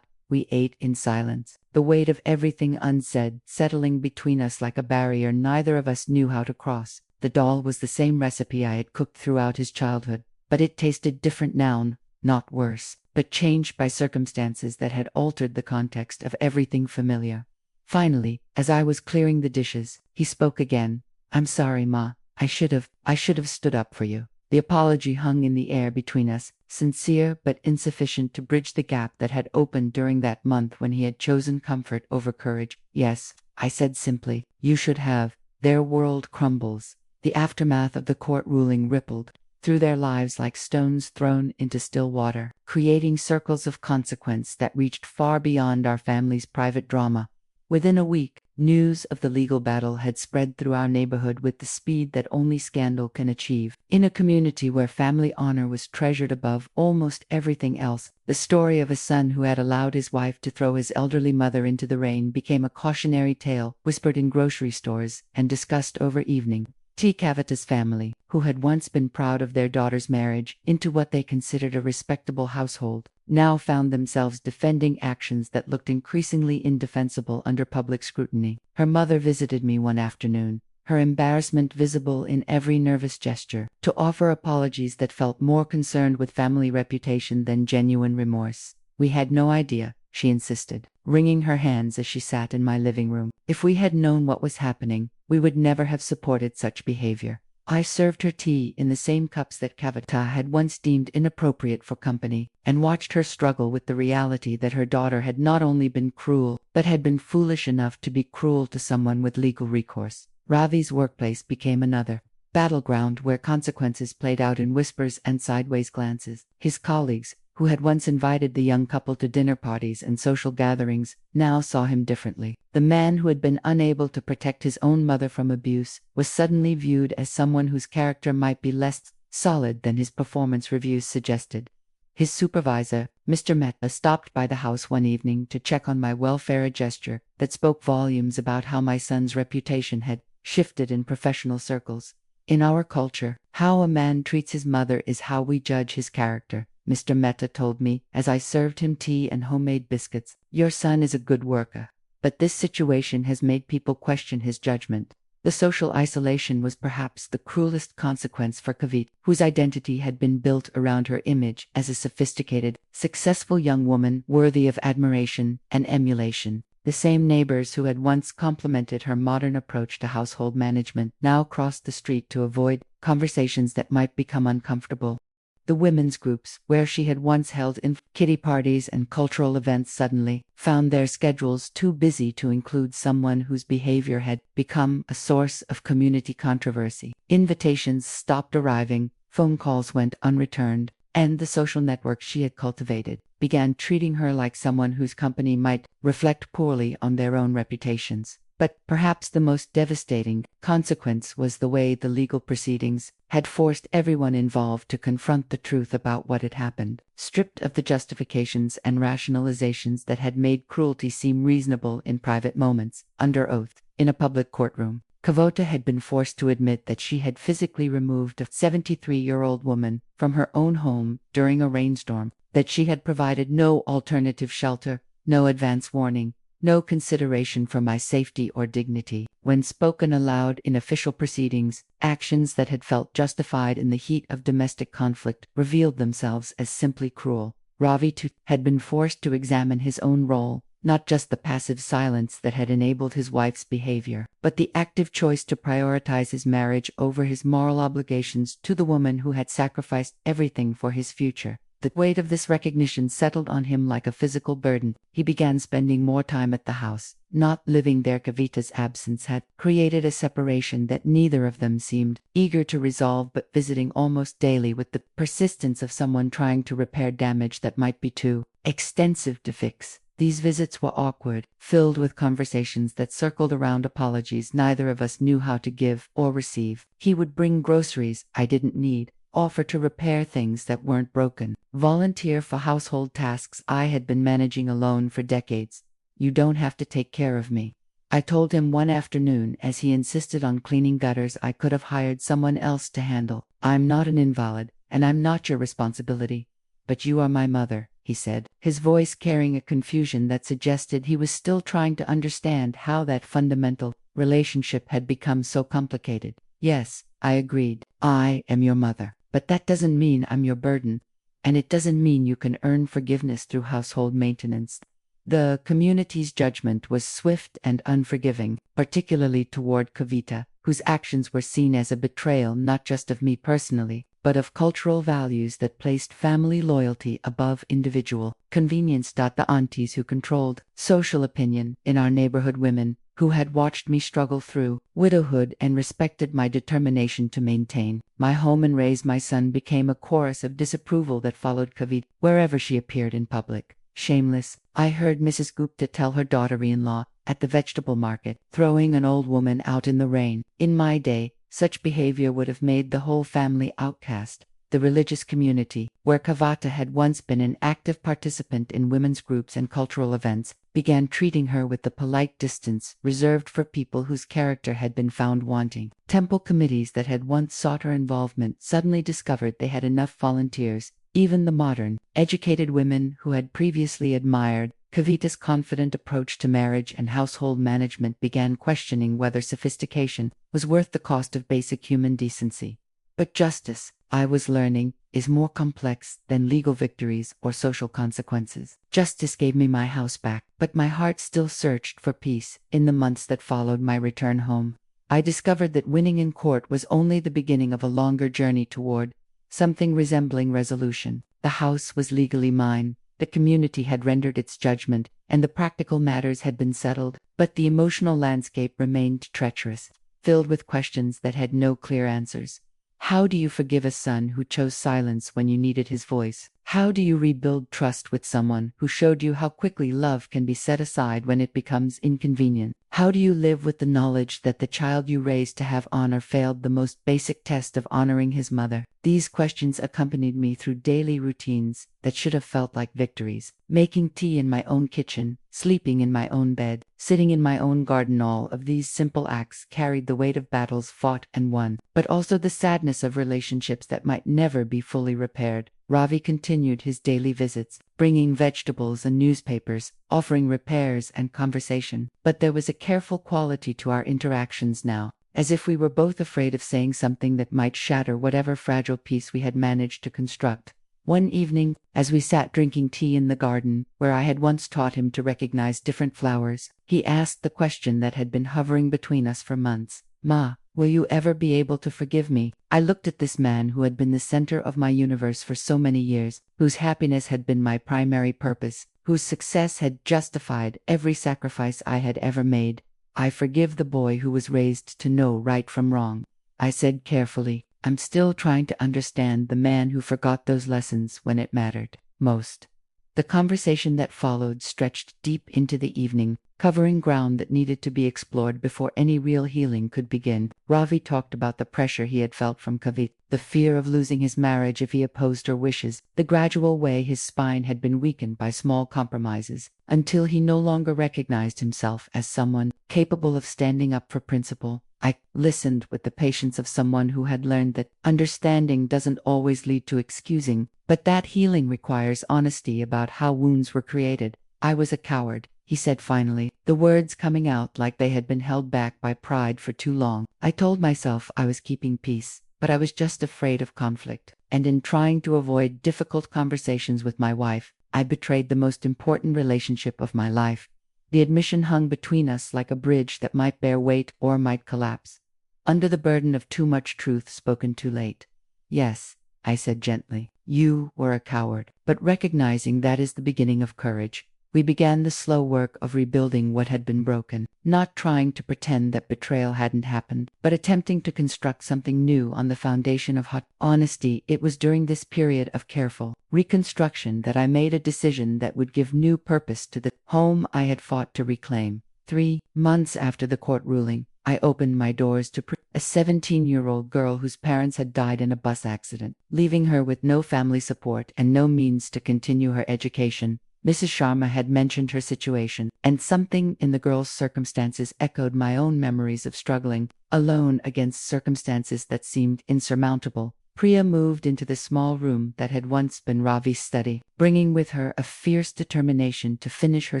We ate in silence, the weight of everything unsaid settling between us like a barrier neither of us knew how to cross. The dal was the same recipe I had cooked throughout his childhood, but it tasted different now, not worse, but changed by circumstances that had altered the context of everything familiar. Finally, as I was clearing the dishes, he spoke again. "I'm sorry, Ma. I should have stood up for you." The apology hung in the air between us, sincere but insufficient to bridge the gap that had opened during that month when he had chosen comfort over courage. "Yes," I said simply, "you should have." Their world crumbles. The aftermath of the court ruling rippled through their lives like stones thrown into still water, creating circles of consequence that reached far beyond our family's private drama. Within a week, news of the legal battle had spread through our neighborhood with the speed that only scandal can achieve. In a community where family honor was treasured above almost everything else, the story of a son who had allowed his wife to throw his elderly mother into the rain became a cautionary tale, whispered in grocery stores and discussed over evening tea. Kavita's family, who had once been proud of their daughter's marriage into what they considered a respectable household, now found themselves defending actions that looked increasingly indefensible under public scrutiny. Her mother visited me one afternoon, her embarrassment visible in every nervous gesture, to offer apologies that felt more concerned with family reputation than genuine remorse. "We had no idea," she insisted, wringing her hands as she sat in my living room. "If we had known what was happening, we would never have supported such behavior." I served her tea in the same cups that Kavita had once deemed inappropriate for company, and watched her struggle with the reality that her daughter had not only been cruel, but had been foolish enough to be cruel to someone with legal recourse. Ravi's workplace became another battleground where consequences played out in whispers and sideways glances. His colleagues, who had once invited the young couple to dinner parties and social gatherings, now saw him differently. The man who had been unable to protect his own mother from abuse was suddenly viewed as someone whose character might be less solid than his performance reviews suggested. His supervisor, Mr. Mehta, stopped by the house one evening to check on my welfare, a gesture that spoke volumes about how my son's reputation had shifted in professional circles. "In our culture, how a man treats his mother is how we judge his character," Mr. Mehta told me as I served him tea and homemade biscuits. "Your son is a good worker, but this situation has made people question his judgment." The social isolation was perhaps the cruelest consequence for Kavita, whose identity had been built around her image as a sophisticated, successful young woman worthy of admiration and emulation. The same neighbors who had once complimented her modern approach to household management now crossed the street to avoid conversations that might become uncomfortable. The women's groups, where she had once held kitty parties and cultural events, suddenly found their schedules too busy to include someone whose behavior had become a source of community controversy. Invitations stopped arriving, phone calls went unreturned, and the social network she had cultivated began treating her like someone whose company might reflect poorly on their own reputations. But perhaps the most devastating consequence was the way the legal proceedings had forced everyone involved to confront the truth about what had happened, stripped of the justifications and rationalizations that had made cruelty seem reasonable in private moments. Under oath, in a public courtroom, Kavita had been forced to admit that she had physically removed a 73-year-old woman from her own home during a rainstorm, that she had provided no alternative shelter, no advance warning, no consideration for my safety or dignity. When spoken aloud in official proceedings, actions that had felt justified in the heat of domestic conflict revealed themselves as simply cruel. Ravi too had been forced to examine his own role, not just the passive silence that had enabled his wife's behavior, but the active choice to prioritize his marriage over his moral obligations to the woman who had sacrificed everything for his future. The weight of this recognition settled on him like a physical burden. He began spending more time at the house. Not living there, Kavita's absence had created a separation that neither of them seemed eager to resolve, but visiting almost daily with the persistence of someone trying to repair damage that might be too extensive to fix. These visits were awkward, filled with conversations that circled around apologies neither of us knew how to give or receive. He would bring groceries I didn't need, offer to repair things that weren't broken, volunteer for household tasks I had been managing alone for decades. "You don't have to take care of me," I told him one afternoon as he insisted on cleaning gutters I could have hired someone else to handle. "I'm not an invalid, and I'm not your responsibility. But you are my mother," he said, his voice carrying a confusion that suggested he was still trying to understand how that fundamental relationship had become so complicated. "Yes," I agreed, "I am your mother. But that doesn't mean I'm your burden. And it doesn't mean you can earn forgiveness through household maintenance." The community's judgment was swift and unforgiving, particularly toward Kavita, whose actions were seen as a betrayal not just of me personally, but of cultural values that placed family loyalty above individual convenience. The aunties who controlled social opinion in our neighborhood, women who had watched me struggle through widowhood and respected my determination to maintain my home and raise my son, became a chorus of disapproval that followed Kavita wherever she appeared in public. "Shameless," I heard Mrs. Gupta tell her daughter-in-law at the vegetable market, throwing an old woman out in the rain. In my day, such behavior would have made the whole family outcast. The religious community, where Kavita had once been an active participant in women's groups and cultural events, began treating her with the polite distance reserved for people whose character had been found wanting. Temple committees that had once sought her involvement suddenly discovered they had enough volunteers. Even the modern, educated women who had previously admired Kavita's confident approach to marriage and household management began questioning whether sophistication was worth the cost of basic human decency. But justice, I was learning, is more complex than legal victories or social consequences. Justice gave me my house back, but my heart still searched for peace. In the months that followed my return home, I discovered that winning in court was only the beginning of a longer journey toward something resembling resolution. The house was legally mine, the community had rendered its judgment, and the practical matters had been settled, but the emotional landscape remained treacherous, filled with questions that had no clear answers. How do you forgive a son who chose silence when you needed his voice? How do you rebuild trust with someone who showed you how quickly love can be set aside when it becomes inconvenient? How do you live with the knowledge that the child you raised to have honor failed the most basic test of honoring his mother? These questions accompanied me through daily routines that should have felt like victories. Making tea in my own kitchen, sleeping in my own bed, sitting in my own garden, all of these simple acts carried the weight of battles fought and won, but also the sadness of relationships that might never be fully repaired. Ravi continued his daily visits, bringing vegetables and newspapers, offering repairs and conversation. But there was a careful quality to our interactions now, as if we were both afraid of saying something that might shatter whatever fragile peace we had managed to construct. One evening, as we sat drinking tea in the garden, where I had once taught him to recognize different flowers, he asked the question that had been hovering between us for months. "Ma, will you ever be able to forgive me?" I looked at this man who had been the center of my universe for so many years, whose happiness had been my primary purpose, whose success had justified every sacrifice I had ever made. "I forgive the boy who was raised to know right from wrong," I said carefully. "I'm still trying to understand the man who forgot those lessons when it mattered most." The conversation that followed stretched deep into the evening, covering ground that needed to be explored before any real healing could begin. Ravi talked about the pressure he had felt from Kavita, the fear of losing his marriage if he opposed her wishes, the gradual way his spine had been weakened by small compromises, until he no longer recognized himself as someone capable of standing up for principle. I listened with the patience of someone who had learned that understanding doesn't always lead to excusing, but that healing requires honesty about how wounds were created. "I was a coward," he said finally, the words coming out like they had been held back by pride for too long. "I told myself I was keeping peace, but I was just afraid of conflict. And in trying to avoid difficult conversations with my wife, I betrayed the most important relationship of my life." The admission hung between us like a bridge that might bear weight or might collapse, under the burden of too much truth spoken too late. Yes, I said gently. You were a coward. But recognizing that is the beginning of courage, we began the slow work of rebuilding what had been broken, not trying to pretend that betrayal hadn't happened, but attempting to construct something new on the foundation of hot honesty. It was during this period of careful reconstruction that I made a decision that would give new purpose to the home I had fought to reclaim. 3 months after the court ruling, I opened my doors to a 17-year-old girl whose parents had died in a bus accident, leaving her with no family support and no means to continue her education. Mrs. Sharma had mentioned her situation, and something in the girl's circumstances echoed my own memories of struggling alone against circumstances that seemed insurmountable. Priya moved into the small room that had once been Ravi's study, bringing with her a fierce determination to finish her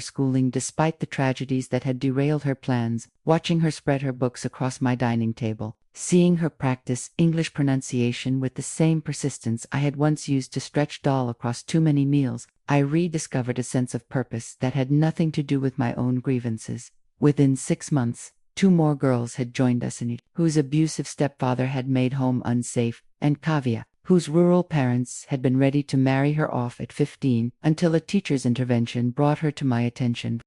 schooling despite the tragedies that had derailed her plans. Watching her spread her books across my dining table, seeing her practice English pronunciation with the same persistence I had once used to stretch dal across too many meals, I rediscovered a sense of purpose that had nothing to do with my own grievances. Within 6 months, 2 more girls had joined us, Anita, whose abusive stepfather had made home unsafe, and Kavya, whose rural parents had been ready to marry her off at 15 until a teacher's intervention brought her to my attention.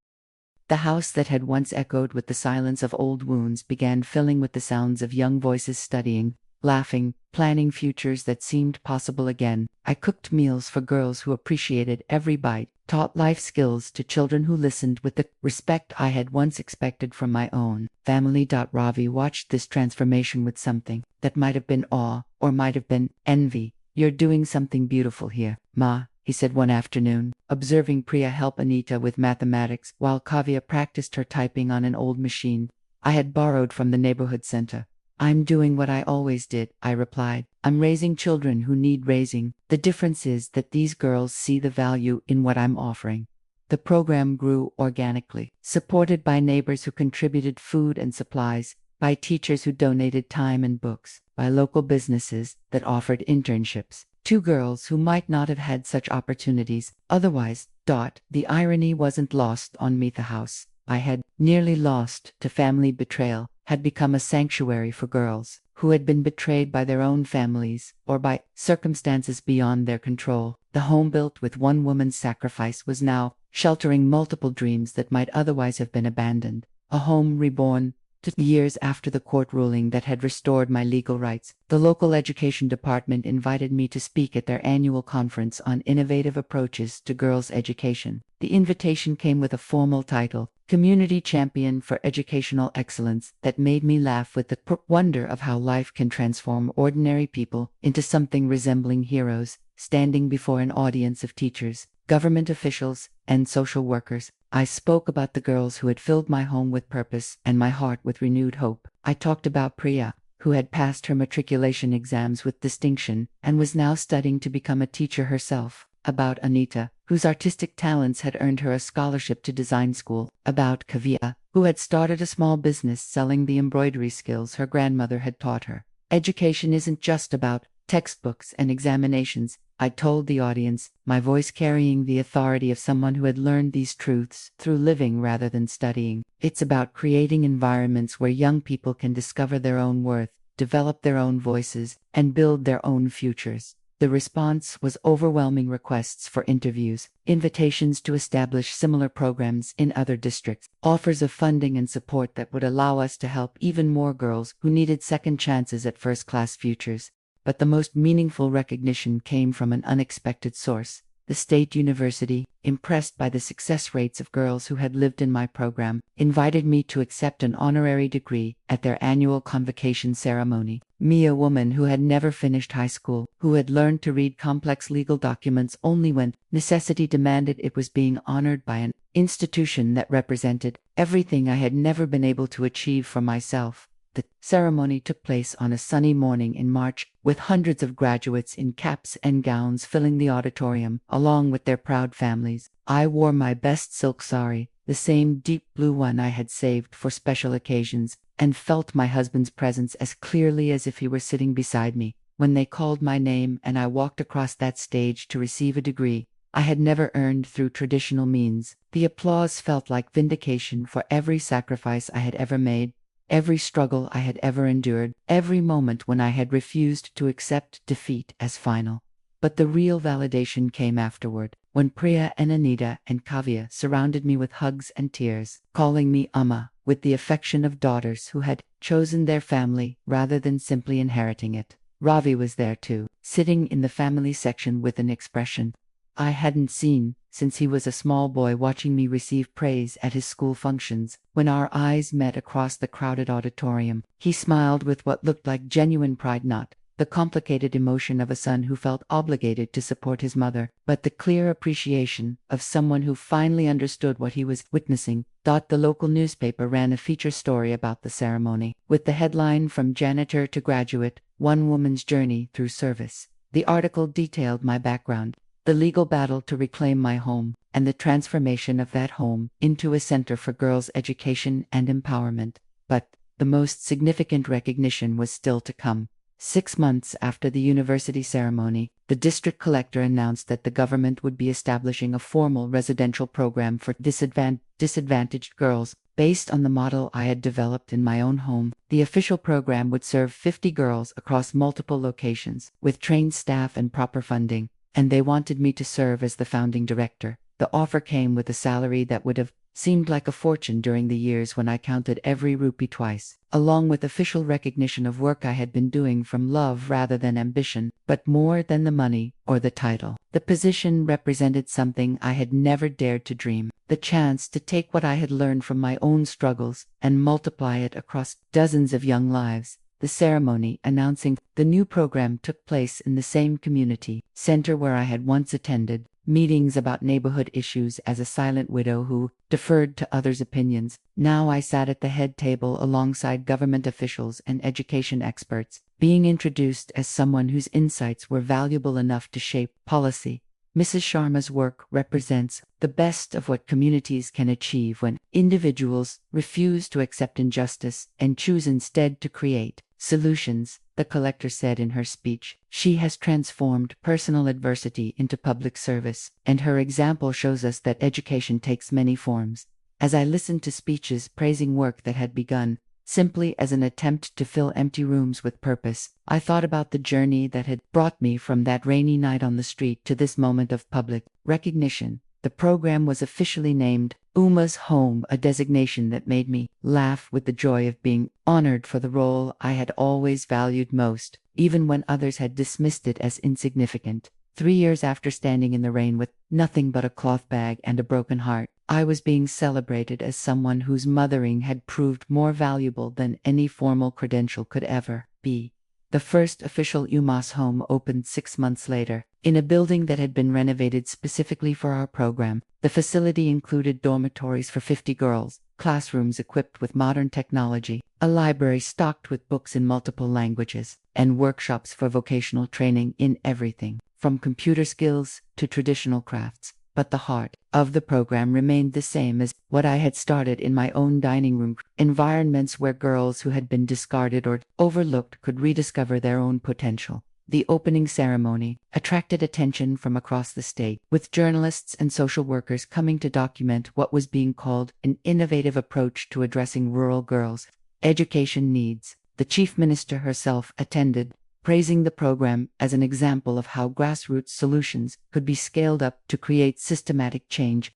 The house that had once echoed with the silence of old wounds began filling with the sounds of young voices studying, laughing, planning futures that seemed possible again. I cooked meals for girls who appreciated every bite, taught life skills to children who listened with the respect I had once expected from my own family. Ravi watched this transformation with something that might have been awe or might have been envy. You're doing something beautiful here, Ma, he said one afternoon, observing Priya help Anita with mathematics while Kavya practiced her typing on an old machine I had borrowed from the neighborhood center. I'm doing what I always did, I replied. I'm raising children who need raising. The difference is that these girls see the value in what I'm offering. The program grew organically, supported by neighbors who contributed food and supplies, by teachers who donated time and books, by local businesses that offered internships. 2 girls who might not have had such opportunities otherwise. The irony wasn't lost on me. The house I had nearly lost to family betrayal had become a sanctuary for girls who had been betrayed by their own families or by circumstances beyond their control. The home built with one woman's sacrifice was now sheltering multiple dreams that might otherwise have been abandoned. A home reborn. 2 years after the court ruling that had restored my legal rights, the local education department invited me to speak at their annual conference on innovative approaches to girls' education. The invitation came with a formal title, Community Champion for Educational Excellence, that made me laugh with the wonder of how life can transform ordinary people into something resembling heroes. Standing before an audience of teachers, government officials, and social workers, I spoke about the girls who had filled my home with purpose and my heart with renewed hope. I talked about Priya, who had passed her matriculation exams with distinction and was now studying to become a teacher herself. About Anita, whose artistic talents had earned her a scholarship to design school. About Kavya, who had started a small business selling the embroidery skills her grandmother had taught her. Education isn't just about textbooks and examinations, I told the audience, my voice carrying the authority of someone who had learned these truths through living rather than studying. It's about creating environments where young people can discover their own worth, develop their own voices, and build their own futures. The response was overwhelming requests for interviews, invitations to establish similar programs in other districts, offers of funding and support that would allow us to help even more girls who needed second chances at first-class futures. But the most meaningful recognition came from an unexpected source. The State University, impressed by the success rates of girls who had lived in my program, invited me to accept an honorary degree at their annual convocation ceremony. Me, a woman who had never finished high school, who had learned to read complex legal documents only when necessity demanded, it was being honored by an institution that represented everything I had never been able to achieve for myself. The ceremony took place on a sunny morning in March, with hundreds of graduates in caps and gowns filling the auditorium, along with their proud families. I wore my best silk sari, the same deep blue one I had saved for special occasions, and felt my husband's presence as clearly as if he were sitting beside me. When they called my name and I walked across that stage to receive a degree I had never earned through traditional means, the applause felt like vindication for every sacrifice I had ever made. every struggle I had ever endured, every moment when I had refused to accept defeat as final. But the real validation came afterward, when Priya and Anita and Kavya surrounded me with hugs and tears, calling me Amma, with the affection of daughters who had chosen their family rather than simply inheriting it. Ravi was there too, sitting in the family section with an expression I hadn't seen since he was a small boy, watching me receive praise at his school functions. When our eyes met across the crowded auditorium, he smiled with what looked like genuine pride, not the complicated emotion of a son who felt obligated to support his mother, but the clear appreciation of someone who finally understood what he was witnessing. The local newspaper ran a feature story about the ceremony, with the headline "From Janitor to Graduate, One Woman's Journey Through Service." The article detailed my background, the legal battle to reclaim my home, and the transformation of that home into a center for girls' education and empowerment. But the most significant recognition was still to come. 6 months after the university ceremony, the district collector announced that the government would be establishing a formal residential program for disadvantaged girls. Based on the model I had developed in my own home, the official program would serve 50 girls across multiple locations, with trained staff and proper funding, and they wanted me to serve as the founding director. The offer came with a salary that would have seemed like a fortune during the years when I counted every rupee twice, along with official recognition of work I had been doing from love rather than ambition. But more than the money or the title, the position represented something I had never dared to dream: the chance to take what I had learned from my own struggles and multiply it across dozens of young lives. The ceremony announcing the new program took place in the same community center where I had once attended meetings about neighborhood issues as a silent widow who deferred to others' opinions. Now I sat at the head table alongside government officials and education experts, being introduced as someone whose insights were valuable enough to shape policy. Mrs. Sharma's work represents the best of what communities can achieve when individuals refuse to accept injustice and choose instead to create solutions, the collector said in her speech. She has transformed personal adversity into public service, and her example shows us that education takes many forms. As I listened to speeches praising work that had begun simply as an attempt to fill empty rooms with purpose, I thought about the journey that had brought me from that rainy night on the street to this moment of public recognition. The program was officially named Uma's Home, a designation that made me laugh with the joy of being honored for the role I had always valued most, even when others had dismissed it as insignificant. 3 years after standing in the rain with nothing but a cloth bag and a broken heart, I was being celebrated as someone whose mothering had proved more valuable than any formal credential could ever be. The first official UMass home opened 6 months later, in a building that had been renovated specifically for our program. The facility included dormitories for 50 girls, classrooms equipped with modern technology, a library stocked with books in multiple languages, and workshops for vocational training in everything from computer skills to traditional crafts. But the heart of the program remained the same as what I had started in my own dining room: environments where girls who had been discarded or overlooked could rediscover their own potential. The opening ceremony attracted attention from across the state, with journalists and social workers coming to document what was being called an innovative approach to addressing rural girls' education needs. The Chief Minister herself attended, praising the program as an example of how grassroots solutions could be scaled up to create systematic change.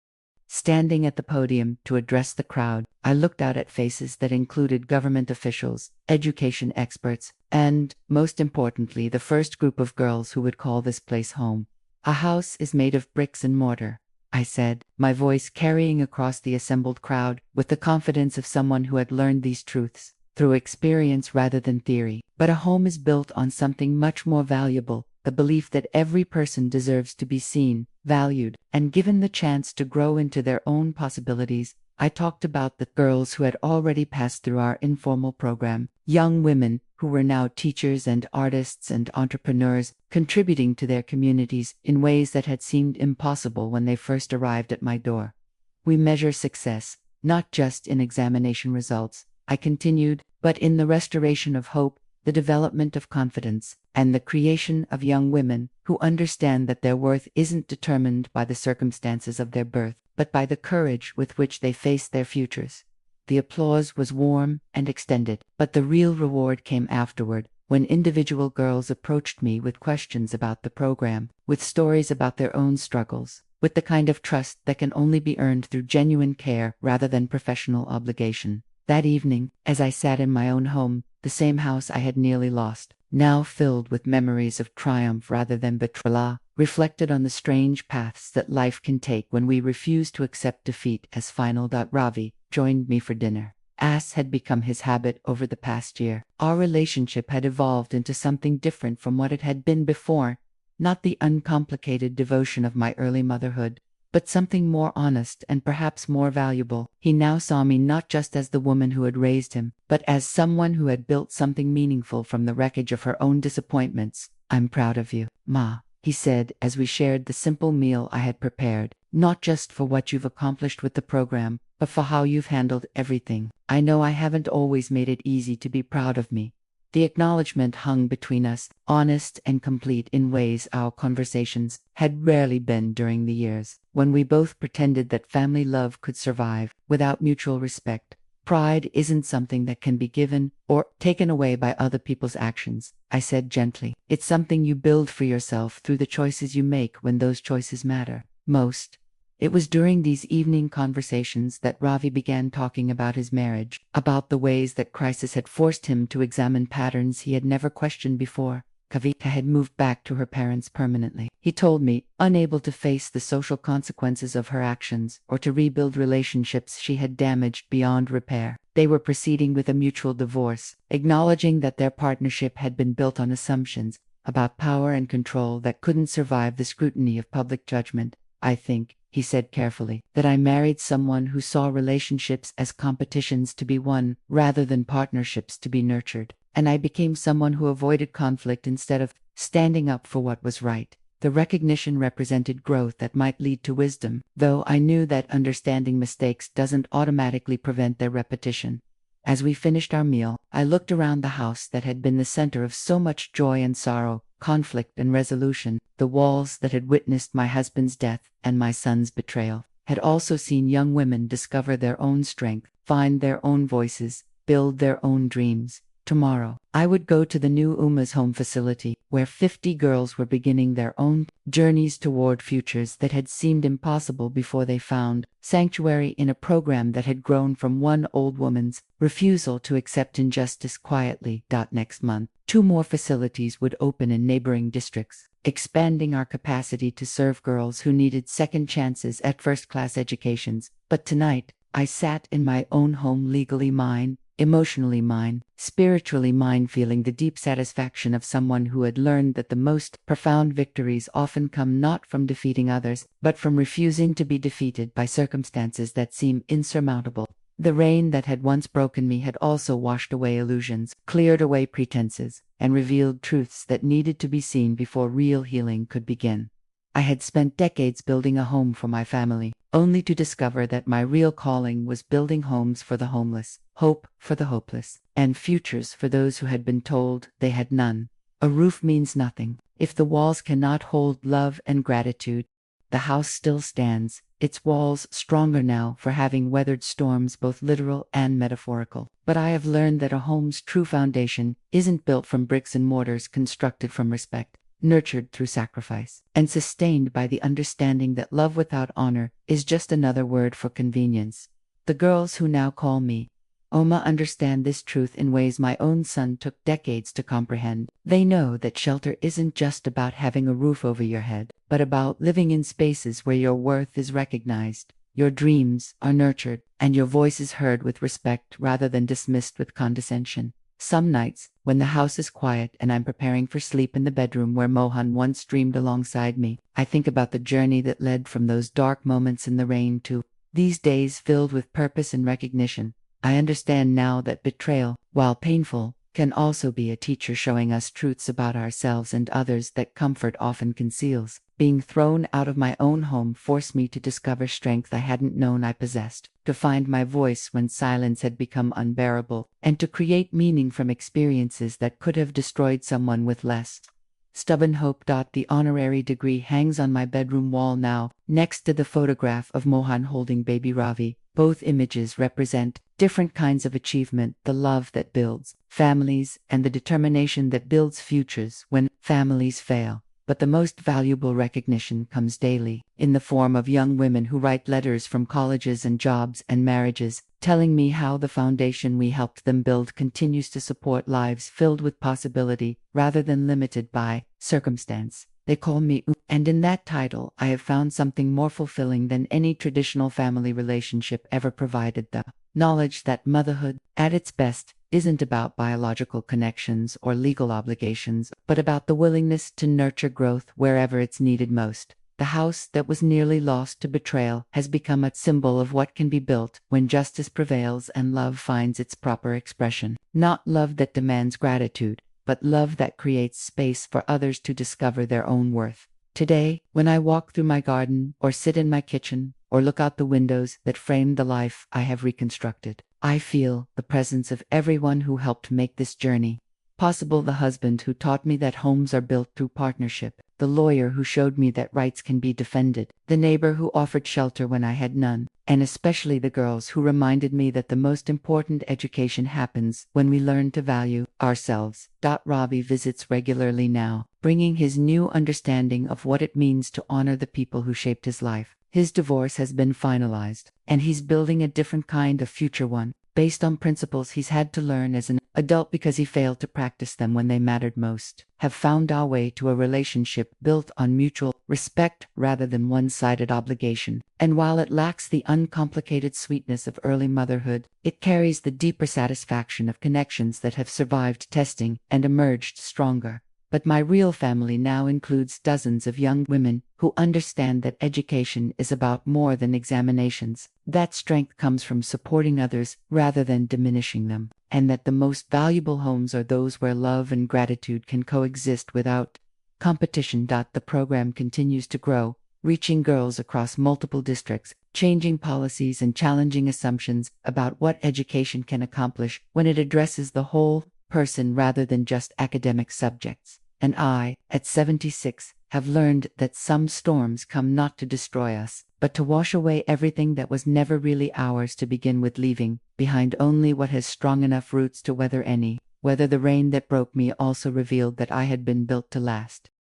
Standing at the podium to address the crowd, I looked out at faces that included government officials, education experts, and, most importantly, the first group of girls who would call this place home. "A house is made of bricks and mortar," I said, my voice carrying across the assembled crowd with the confidence of someone who had learned these truths through experience rather than theory. But a home is built on something much more valuable: the belief that every person deserves to be seen, valued, and given the chance to grow into their own possibilities. I talked about the girls who had already passed through our informal program, young women who were now teachers and artists and entrepreneurs, contributing to their communities in ways that had seemed impossible when they first arrived at my door. "We measure success, not just in examination results," I continued, "but in the restoration of hope, the development of confidence, and the creation of young women who understand that their worth isn't determined by the circumstances of their birth, but by the courage with which they face their futures." The applause was warm and extended, but the real reward came afterward, when individual girls approached me with questions about the program, with stories about their own struggles, with the kind of trust that can only be earned through genuine care rather than professional obligation. That evening, as I sat in my own home, the same house I had nearly lost, now filled with memories of triumph rather than betrayal, reflected on the strange paths that life can take when we refuse to accept defeat as final. Ravi joined me for dinner. As had become his habit over the past year, our relationship had evolved into something different from what it had been before, not the uncomplicated devotion of my early motherhood, but something more honest and perhaps more valuable. He now saw me not just as the woman who had raised him, but as someone who had built something meaningful from the wreckage of her own disappointments. "I'm proud of you, Ma," he said as we shared the simple meal I had prepared, "not just for what you've accomplished with the program, but for how you've handled everything. I know I haven't always made it easy to be proud of me." The acknowledgement hung between us, honest and complete in ways our conversations had rarely been during the years, when we both pretended that family love could survive without mutual respect. "Pride isn't something that can be given or taken away by other people's actions," I said gently. "It's something you build for yourself through the choices you make when those choices matter most." It was during these evening conversations that Ravi began talking about his marriage, about the ways that crisis had forced him to examine patterns he had never questioned before. Kavita had moved back to her parents permanently, he told me, unable to face the social consequences of her actions or to rebuild relationships she had damaged beyond repair. They were proceeding with a mutual divorce, acknowledging that their partnership had been built on assumptions about power and control that couldn't survive the scrutiny of public judgment. "I think," he said carefully, "that I married someone who saw relationships as competitions to be won rather than partnerships to be nurtured, and I became someone who avoided conflict instead of standing up for what was right." The recognition represented growth that might lead to wisdom, though I knew that understanding mistakes doesn't automatically prevent their repetition. As we finished our meal, I looked around the house that had been the center of so much joy and sorrow, conflict and resolution. The walls that had witnessed my husband's death and my son's betrayal had also seen young women discover their own strength, find their own voices, build their own dreams. Tomorrow, I would go to the new Uma's Home facility, where 50 girls were beginning their own journeys toward futures that had seemed impossible before they found sanctuary in a program that had grown from one old woman's refusal to accept injustice quietly. Next month, 2 more facilities would open in neighboring districts, expanding our capacity to serve girls who needed second chances at first-class educations. But tonight, I sat in my own home, legally mine, emotionally mine, spiritually mine, feeling the deep satisfaction of someone who had learned that the most profound victories often come not from defeating others, but from refusing to be defeated by circumstances that seem insurmountable. The rain that had once broken me had also washed away illusions, cleared away pretenses, and revealed truths that needed to be seen before real healing could begin. I had spent decades building a home for my family, only to discover that my real calling was building homes for the homeless, hope for the hopeless, and futures for those who had been told they had none. A roof means nothing if the walls cannot hold love and gratitude. The house still stands, its walls stronger now for having weathered storms both literal and metaphorical. But I have learned that a home's true foundation isn't built from bricks and mortars constructed from respect, nurtured through sacrifice, and sustained by the understanding that love without honor is just another word for convenience. The girls who now call me Oma understand this truth in ways my own son took decades to comprehend. They know that shelter isn't just about having a roof over your head, but about living in spaces where your worth is recognized, your dreams are nurtured, and your voice is heard with respect rather than dismissed with condescension. Some nights, when the house is quiet and I'm preparing for sleep in the bedroom where Mohan once dreamed alongside me, I think about the journey that led from those dark moments in the rain to these days filled with purpose and recognition. I understand now that betrayal, while painful, can also be a teacher showing us truths about ourselves and others that comfort often conceals. Being thrown out of my own home forced me to discover strength I hadn't known I possessed, to find my voice when silence had become unbearable, and to create meaning from experiences that could have destroyed someone with less. Stubborn hope. The honorary degree hangs on my bedroom wall now, next to the photograph of Mohan holding baby Ravi. Both images represent different kinds of achievement: the love that builds families and the determination that builds futures when families fail. But the most valuable recognition comes daily, in the form of young women who write letters from colleges and jobs and marriages, telling me how the foundation we helped them build continues to support lives filled with possibility rather than limited by circumstance. They call me and in that title I have found something more fulfilling than any traditional family relationship ever provided: the knowledge that motherhood, at its best, isn't about biological connections or legal obligations, but about the willingness to nurture growth wherever it's needed most. The house that was nearly lost to betrayal has become a symbol of what can be built when justice prevails and love finds its proper expression. Not love that demands gratitude, but love that creates space for others to discover their own worth. Today, when I walk through my garden, or sit in my kitchen, or look out the windows that frame the life I have reconstructed, I feel the presence of everyone who helped make this journey possible: the husband who taught me that homes are built through partnership, the lawyer who showed me that rights can be defended, the neighbor who offered shelter when I had none, and especially the girls who reminded me that the most important education happens when we learn to value ourselves. Ravi visits regularly now, bringing his new understanding of what it means to honor the people who shaped his life. His divorce has been finalized, and he's building a different kind of future, one based on principles he's had to learn as an adult because he failed to practice them when they mattered most. Have found our way to a relationship built on mutual respect rather than one-sided obligation. And while it lacks the uncomplicated sweetness of early motherhood, it carries the deeper satisfaction of connections that have survived testing and emerged stronger. But my real family now includes dozens of young women who understand that education is about more than examinations, that strength comes from supporting others rather than diminishing them, and that the most valuable homes are those where love and gratitude can coexist without competition. The program continues to grow, reaching girls across multiple districts, changing policies and challenging assumptions about what education can accomplish when it addresses the whole person rather than just academic subjects. And I, at 76, have learned that some storms come not to destroy us, but to wash away everything that was never really ours to begin with, leaving behind only what has strong enough roots to weather any. Whether the rain that broke me also revealed that I had been built to last.